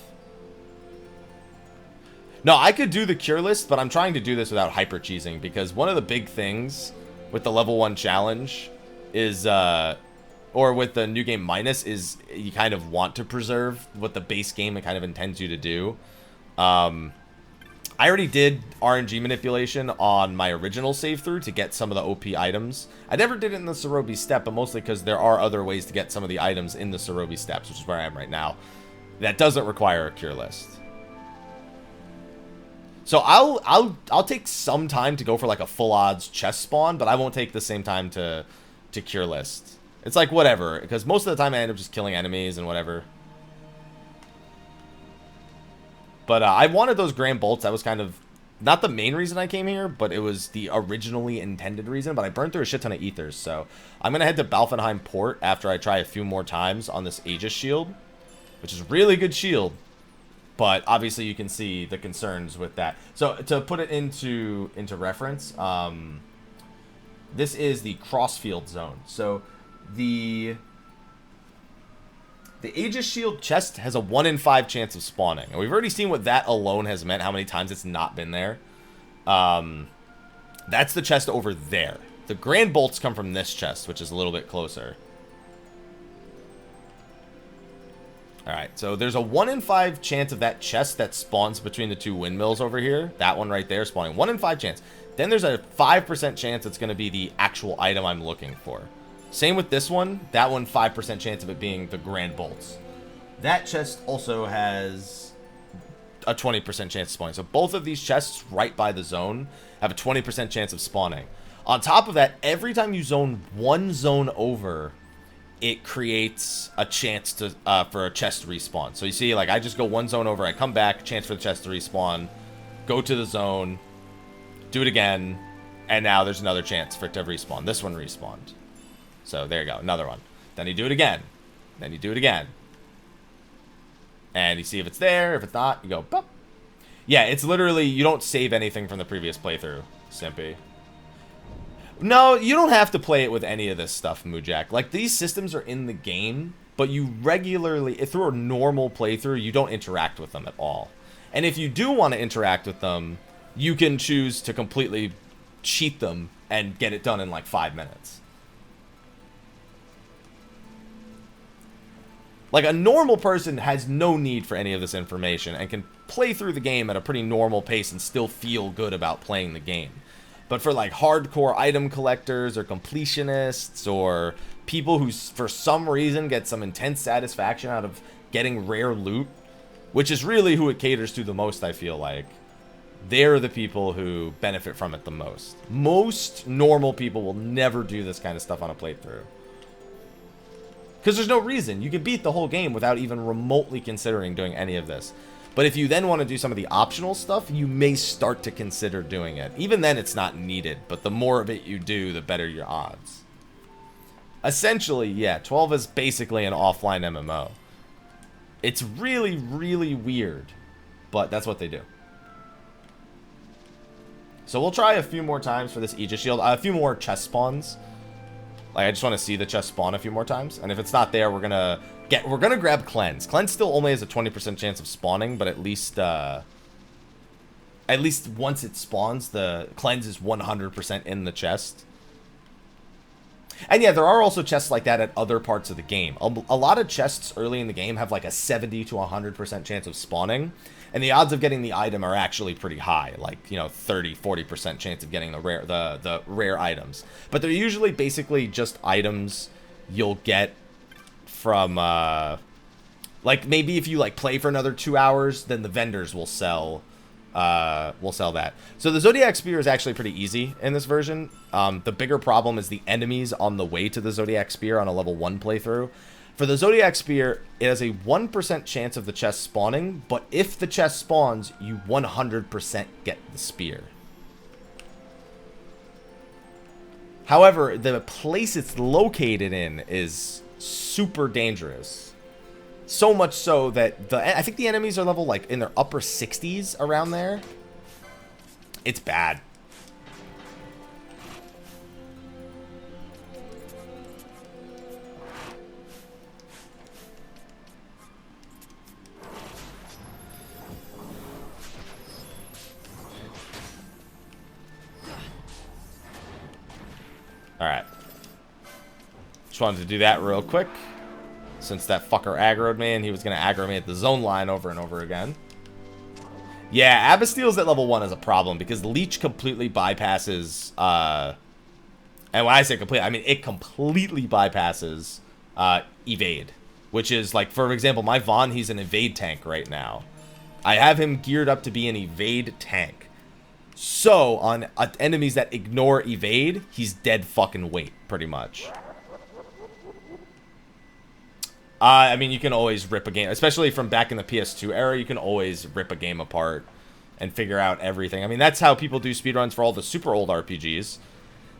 No, I could do the cure list, but I'm trying to do this without hyper cheesing, because one of the big things with the level 1 challenge is, or with the new game minus, is you kind of want to preserve what the base game kind of intends you to do. I I already did RNG manipulation on my original save through to get some of the OP items. I never did it in the Cerobi step, but mostly because there are other ways to get some of the items in the Cerobi steps, which is where I am right now. That doesn't require a cure list. So I'll take some time to go for like a full odds chest spawn, but I won't take the same time to cure list. It's like whatever, because most of the time I end up just killing enemies and whatever. But I wanted those grand bolts. That was kind of not the main reason I came here, but it was the originally intended reason. But I burned through a shit ton of ethers, so I'm gonna head to Balfenheim Port after I try a few more times on this Aegis shield, which is a really good shield. But obviously you can see the concerns with that. So to put it into reference, this is the crossfield zone. So the Aegis shield chest has a 1 in 5 chance of spawning. And we've already seen what that alone has meant, how many times it's not been there. That's the chest over there. The grand bolts come from this chest, which is a little bit closer. Alright, so there's a 1 in 5 chance of that chest that spawns between the two windmills over here. That one right there spawning. 1 in 5 chance. Then there's a 5% chance it's going to be the actual item I'm looking for. Same with this one. That one, 5% chance of it being the grand bolts. That chest also has a 20% chance of spawning. So both of these chests right by the zone have a 20% chance of spawning. On top of that, every time you zone one zone over, it creates a chance to for a chest to respawn. So you see, like, I just go one zone over, I come back, chance for the chest to respawn, go to the zone, do it again, and now there's another chance for it to respawn. This one respawned. So there you go, another one. Then you do it again. Then you do it again. And you see if it's there. If it's not, you go, boop. Yeah, it's literally, you don't save anything from the previous playthrough, Simpy. No, you don't have to play it with any of this stuff, Moojak. Like, these systems are in the game, but you regularly, through a normal playthrough, you don't interact with them at all. And if you do want to interact with them, you can choose to completely cheat them and get it done in like 5 minutes. Like, a normal person has no need for any of this information and can play through the game at a pretty normal pace and still feel good about playing the game. But for, like, hardcore item collectors or completionists or people who, for some reason, get some intense satisfaction out of getting rare loot, which is really who it caters to the most, I feel like, they're the people who benefit from it the most. Most normal people will never do this kind of stuff on a playthrough. Because there's no reason. You can beat the whole game without even remotely considering doing any of this. But if you then want to do some of the optional stuff, you may start to consider doing it. Even then, it's not needed. But the more of it you do, the better your odds. Essentially, yeah, 12 is basically an offline MMO. It's really, really weird. But that's what they do. So we'll try a few more times for this Aegis shield. A few more chest spawns. Like, I just want to see the chest spawn a few more times. And if it's not there, we're gonna grab Cleanse. Cleanse still only has a 20% chance of spawning, but at least once it spawns, the Cleanse is 100% in the chest. And yeah, there are also chests like that at other parts of the game. A lot of chests early in the game have like a 70 to 100% chance of spawning. And the odds of getting the item are actually pretty high, like, you know, 30, 40% chance of getting the rare items. But they're usually basically just items you'll get from, like, maybe if you, like, play for another 2 hours, then the vendors will sell that. So the Zodiac Spear is actually pretty easy in this version. The bigger problem is the enemies on the way to the Zodiac Spear on a level 1 playthrough. For the Zodiac Spear, it has a 1% chance of the chest spawning, but if the chest spawns, you 100% get the spear. However, the place it's located in is super dangerous. So much so that I think the enemies are level, like, in their upper 60s around there. It's bad. Alright. Just wanted to do that real quick. Since that fucker aggroed me and he was going to aggro me at the zone line over and over again. Yeah, Abastiel's at level 1 is a problem because Leech completely bypasses, and when I say complete, I mean it completely bypasses evade, which is like, for example, my Vaughn, he's an evade tank right now. I have him geared up to be an evade tank. So, on enemies that ignore evade, he's dead fucking weight, pretty much. I mean, you can always rip a game, especially from back in the PS2 era, you can always rip a game apart and figure out everything. I mean, that's how people do speedruns for all the super old RPGs.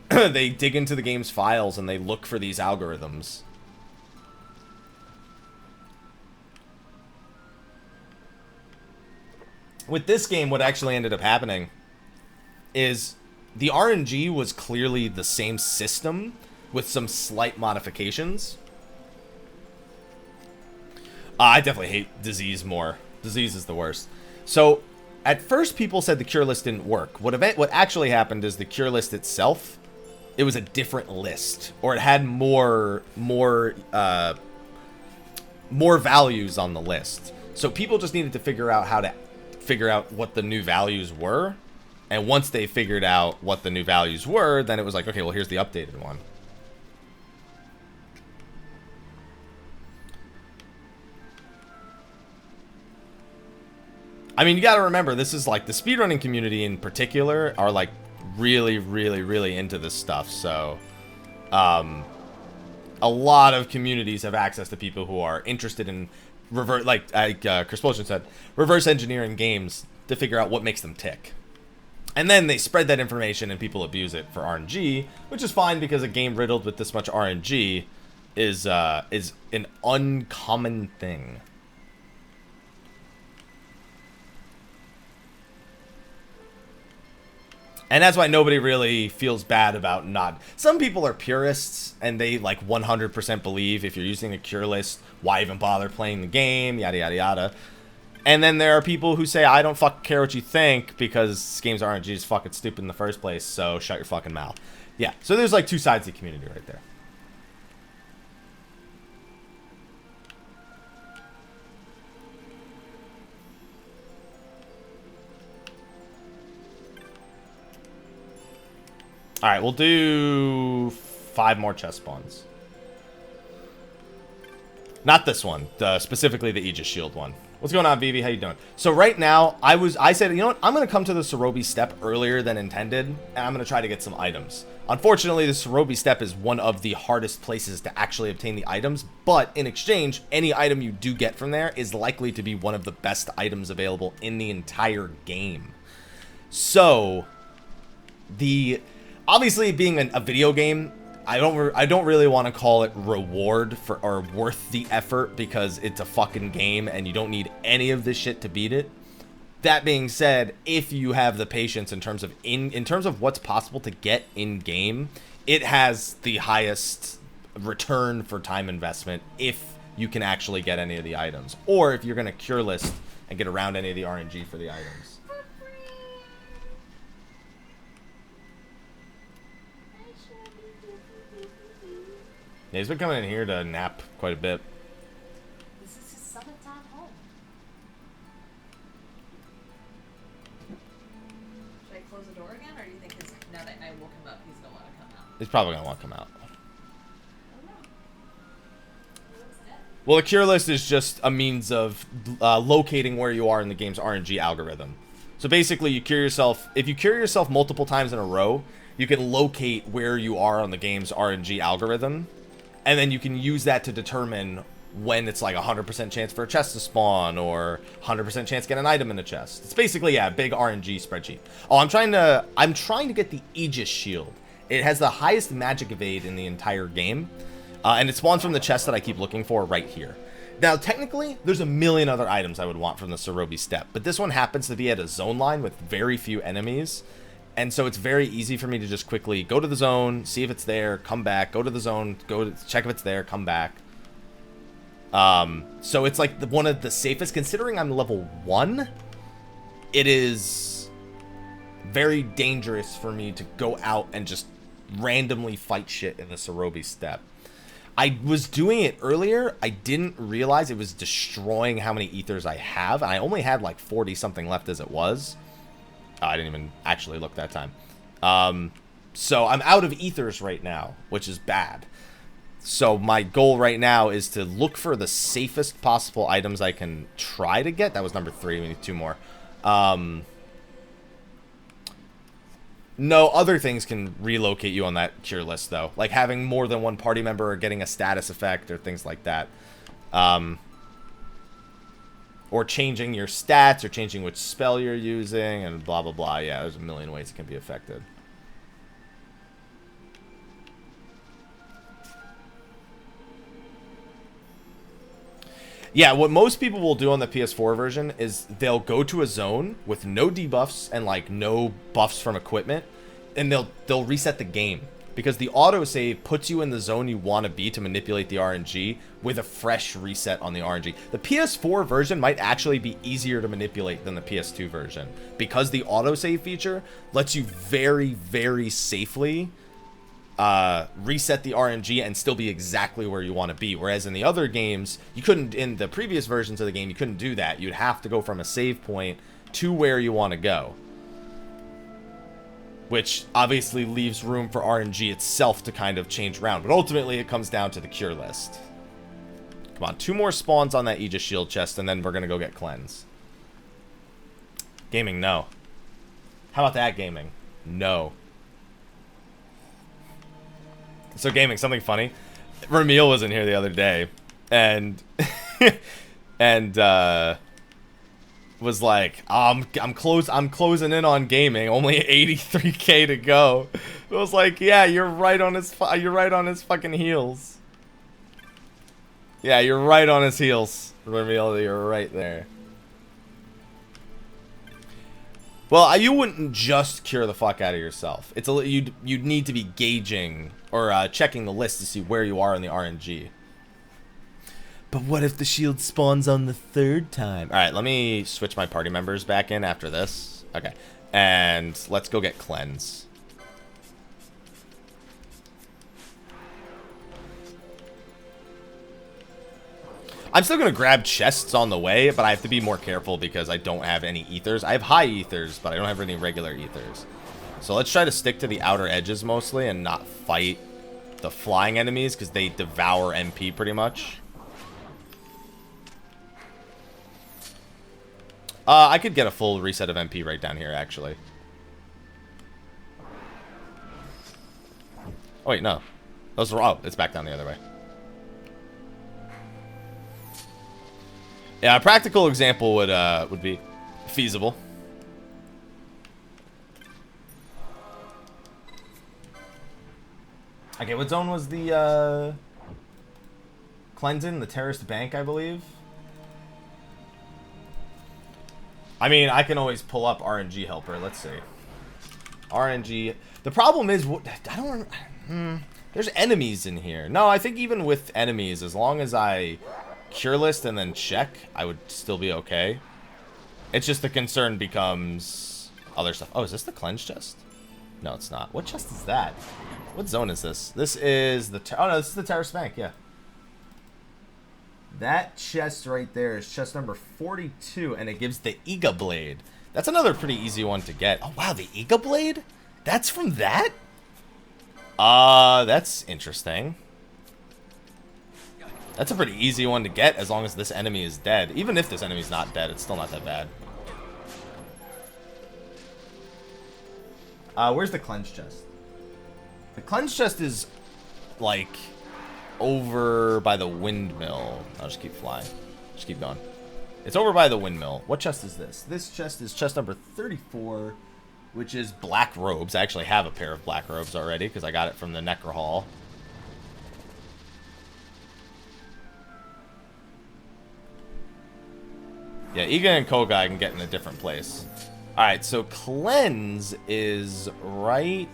They dig into the game's files and they look for these algorithms. With this game, what actually ended up happening is the RNG was clearly the same system with some slight modifications. I definitely hate Disease more. Disease is the worst. So, at first people said the cure list didn't work. What actually happened is the cure list itself, it was a different list. Or it had more values on the list. So people just needed to figure out how to figure out what the new values were. And once they figured out what the new values were, then it was like, okay, well, here's the updated one. I mean, you gotta remember, this is like, the speedrunning community in particular are like really, really, really into this stuff. So, a lot of communities have access to people who are interested in Chris Potion said, reverse engineering games to figure out what makes them tick. And then they spread that information and people abuse it for RNG, which is fine because a game riddled with this much RNG is an uncommon thing. And that's why nobody really feels bad about not... Some people are purists, and they, like, 100% believe if you're using a cure list, why even bother playing the game, yada, yada, yada. And then there are people who say, I don't fucking care what you think, because this game's RNG is fucking stupid in the first place, so shut your fucking mouth. Yeah, so there's, like, two sides of the community right there. Alright, we'll do 5 more chest spawns. Not this one, specifically the Aegis Shield one. What's going on, Vivi? How you doing? So right now, I said, you know what? I'm going to come to the Cerobi step earlier than intended, and I'm going to try to get some items. Unfortunately, the Cerobi step is one of the hardest places to actually obtain the items, but in exchange, any item you do get from there is likely to be one of the best items available in the entire game. So, obviously, being a video game, I don't really want to call it reward for or worth the effort because it's a fucking game and you don't need any of this shit to beat it. That being said, if you have the patience in terms of what's possible to get in game, it has the highest return for time investment if you can actually get any of the items, or if you're gonna cure list and get around any of the RNG for the items. Yeah, he's been coming in here to nap quite a bit. This is his summertime home. Should I close the door again, or do you think now that I woke him up, he's gonna want to come out? He's probably gonna want to come out. I don't know. Well, the cure list is just a means of locating where you are in the game's RNG algorithm. So basically, you cure yourself. If you cure yourself multiple times in a row, you can locate where you are on the game's RNG algorithm. And then you can use that to determine when it's like 100% chance for a chest to spawn or 100% chance to get an item in the chest. It's basically, yeah, a big RNG spreadsheet. Oh, I'm trying to get the Aegis Shield. It has the highest magic evade in the entire game. And it spawns from the chest that I keep looking for right here. Now, technically, there's a million other items I would want from the Cerobi step. But this one happens to be at a zone line with very few enemies. And so it's very easy for me to just quickly go to the zone, see if it's there, come back, go to the zone, check if it's there, come back. So it's like one of the safest, considering I'm level 1, it is very dangerous for me to go out and just randomly fight shit in the Cerobi step. I was doing it earlier. I didn't realize it was destroying how many ethers I have. And I only had like 40 something left as it was. Oh, I didn't even actually look that time. So I'm out of ethers right now, which is bad. So my goal right now is to look for the safest possible items I can try to get. That was number 3. We need 2 more. No, other things can relocate you on that cure list, though. Like having more than one party member or getting a status effect or things like that. Or changing your stats or changing which spell you're using and blah, blah, blah. Yeah, there's a million ways it can be affected. Yeah, what most people will do on the PS4 version is they'll go to a zone with no debuffs and like no buffs from equipment, and they'll reset the game because the autosave puts you in the zone you want to be to manipulate the RNG with a fresh reset on the RNG. The PS4 version might actually be easier to manipulate than the PS2 version because the autosave feature lets you very, very safely reset the RNG and still be exactly where you want to be. Whereas in the other games, you couldn't, in the previous versions of the game, you couldn't do that. You'd have to go from a save point to where you want to go. Which obviously leaves room for RNG itself to kind of change around. But ultimately, it comes down to the cure list. Come on, 2 more spawns on that Aegis Shield chest, and then we're going to go get Cleanse. Gaming, no. How about that, Gaming? No. So Gaming, something funny. Ramil was in here the other day, and was like, I'm closing in on Gaming, only 83k to go. I was like, yeah, you're right on his fucking heels. Yeah, you're right on his heels, Ramil. You're right there. Well, you wouldn't just cure the fuck out of yourself. It's you'd need to be gauging or checking the list to see where you are in the RNG. But what if the shield spawns on the 3rd time? All right, let me switch my party members back in after this. Okay, and let's go get Cleanse. I'm still going to grab chests on the way, but I have to be more careful because I don't have any ethers. I have high ethers, but I don't have any regular ethers. So let's try to stick to the outer edges mostly and not fight the flying enemies because they devour MP pretty much. I could get a full reset of MP right down here, actually. Oh, wait, no. Those were... Oh, it's back down the other way. Yeah, a practical example would be feasible. Okay, what zone was the cleansing? The terrorist bank, I believe. I mean, I can always pull up RNG helper. Let's see. RNG. The problem is, I don't. There's enemies in here. No, I think even with enemies, as long as I cure list and then check, I would still be okay. It's just the concern becomes other stuff. Oh, is this the cleanse chest? No, it's not. What chest is that? What zone is this? This is the... Oh, no, this is the terrorist bank, yeah. That chest right there is chest number 42, and it gives the Iga Blade. That's another pretty easy one to get. Oh, wow, the Iga Blade? That's from that? That's interesting. That's a pretty easy one to get as long as this enemy is dead. Even if this enemy's not dead, it's still not that bad. Where's the cleanse chest? The cleanse chest is, like, over by the windmill. I'll just keep flying. Just keep going. It's over by the windmill. What chest is this? This chest is chest number 34, which is black robes. I actually have a pair of black robes already because I got it from the Necro Hall. Yeah, Iga and Koga I can get in a different place. Alright, so Cleanse is right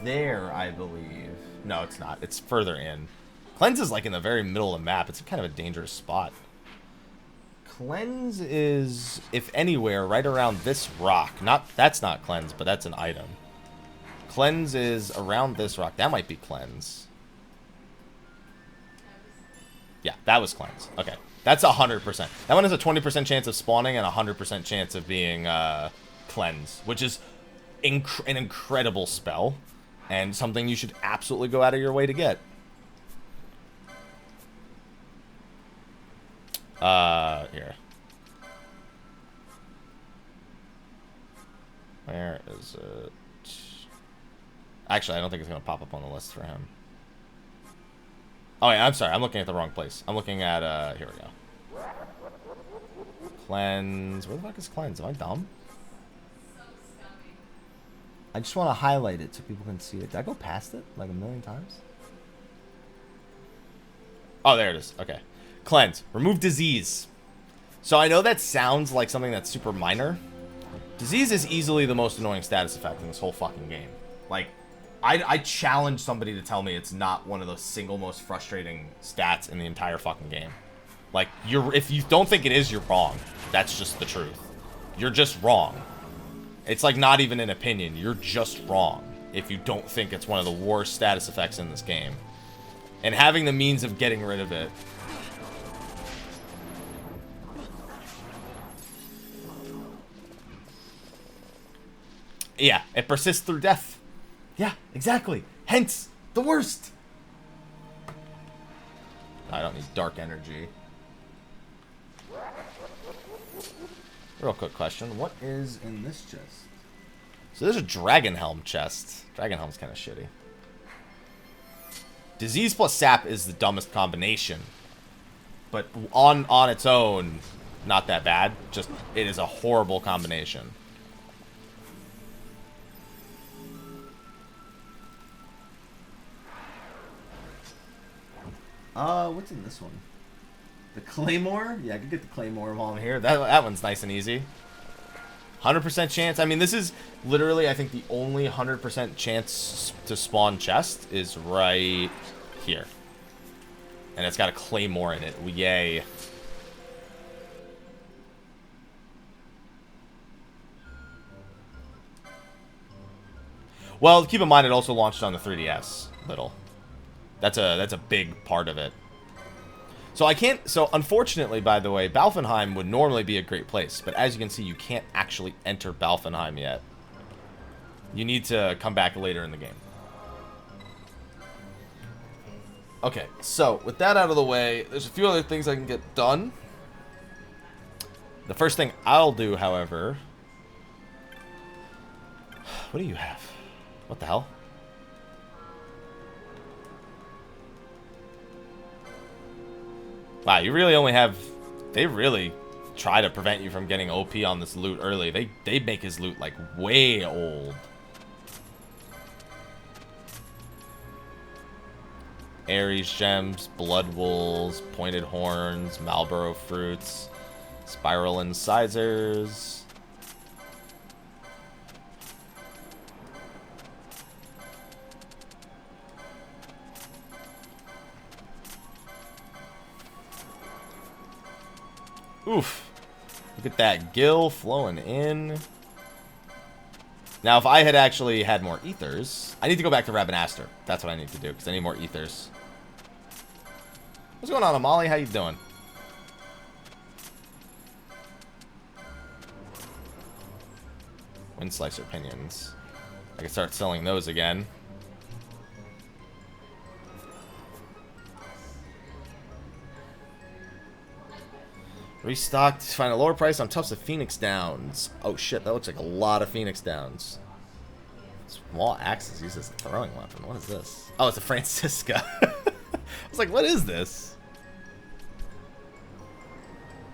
there, I believe. No, it's not. It's further in. Cleanse is like in the very middle of the map. It's kind of a dangerous spot. Cleanse is, if anywhere, right around this rock. That's not Cleanse, but that's an item. Cleanse is around this rock. That might be Cleanse. Yeah, that was cleanse. Okay. That's 100%. That one has a 20% chance of spawning and a 100% chance of being cleanse, which is an incredible spell and something you should absolutely go out of your way to get. Here. Where is it? Actually, I don't think it's going to pop up on the list for him. Oh, yeah, I'm sorry. I'm looking at the wrong place. I'm looking at, here we go. Cleanse. Where the fuck is cleanse? Am I dumb? I just want to highlight it so people can see it. Did I go past it like a million times? Oh, there it is. Okay. Cleanse. Remove disease. So I know that sounds like something that's super minor. Disease is easily the most annoying status effect in this whole fucking game. Like, I challenge somebody to tell me it's not one of the single most frustrating stats in the entire fucking game. Like, if you don't think it is, you're wrong. That's just the truth. You're just wrong. It's like not even an opinion. You're just wrong if you don't think it's one of the worst status effects in this game. And having the means of getting rid of it. Yeah, it persists through death. Yeah, exactly. Hence, the worst. I don't need dark energy. Real quick question. What is in this chest? So there's a Dragon Helm chest. Dragon Helm's kind of shitty. Disease plus sap is the dumbest combination. But on its own, not that bad. Just, it is a horrible combination. What's in this one? The Claymore? Yeah, I could get the Claymore while I'm here. That one's nice and easy. 100% chance. I mean, this is literally, I think, the only 100% chance to spawn chest is right here. And it's got a Claymore in it. Yay. Well, keep in mind it also launched on the 3DS. Little. That's a big part of it. So I can't... So, unfortunately, by the way, Balfenheim would normally be a great place. But as you can see, you can't actually enter Balfenheim yet. You need to come back later in the game. Okay, so, with that out of the way, there's a few other things I can get done. The first thing I'll do, however... What do you have? What the hell? Wow, you really only have... They really try to prevent you from getting OP on this loot early. They make his loot, like, way old. Ares gems, blood wools, pointed horns, Marlboro fruits, spiral incisors. Oof. Look at that gill flowing in. Now, if I had actually had more ethers... I need to go back to Ravenaster. That's what I need to do, because I need more ethers. What's going on, Amali? How you doing? Wind Slicer Pinions. I can start selling those again. Restocked. Find a lower price on Tufts of Phoenix Downs. Oh shit, that looks like a lot of Phoenix Downs. Small axes used as a throwing weapon. What is this? Oh, it's a Francisca. I was like, what is this?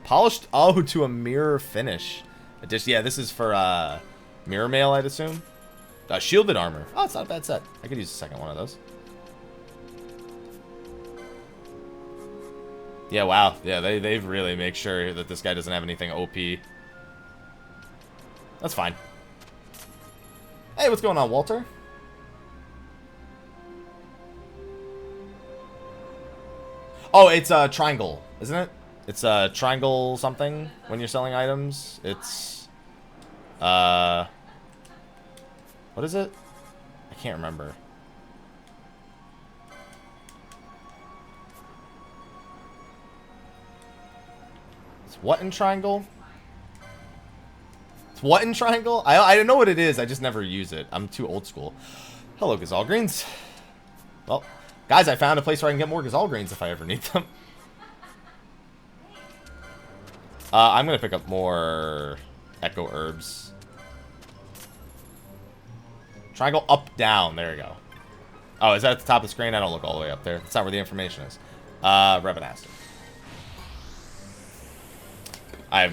Polished to a mirror finish. Yeah, this is for mirror mail, I'd assume. Shielded armor. Oh, it's not a bad set. I could use a second one of those. Yeah, wow. Yeah, they really make sure that this guy doesn't have anything OP. That's fine. Hey, what's going on, Walter? Oh, it's a triangle, isn't it? It's a triangle something when you're selling items. It's... What is it? I can't remember. What in triangle? What in triangle? I know what it is. I just never use it. I'm too old school. Hello, Gazal Greens. Well, guys, I found a place where I can get more Gazal Greens if I ever need them. I'm going to pick up more Echo Herbs. Triangle up, down. There you go. Oh, is that at the top of the screen? I don't look all the way up there. That's not where the information is. Revenastic.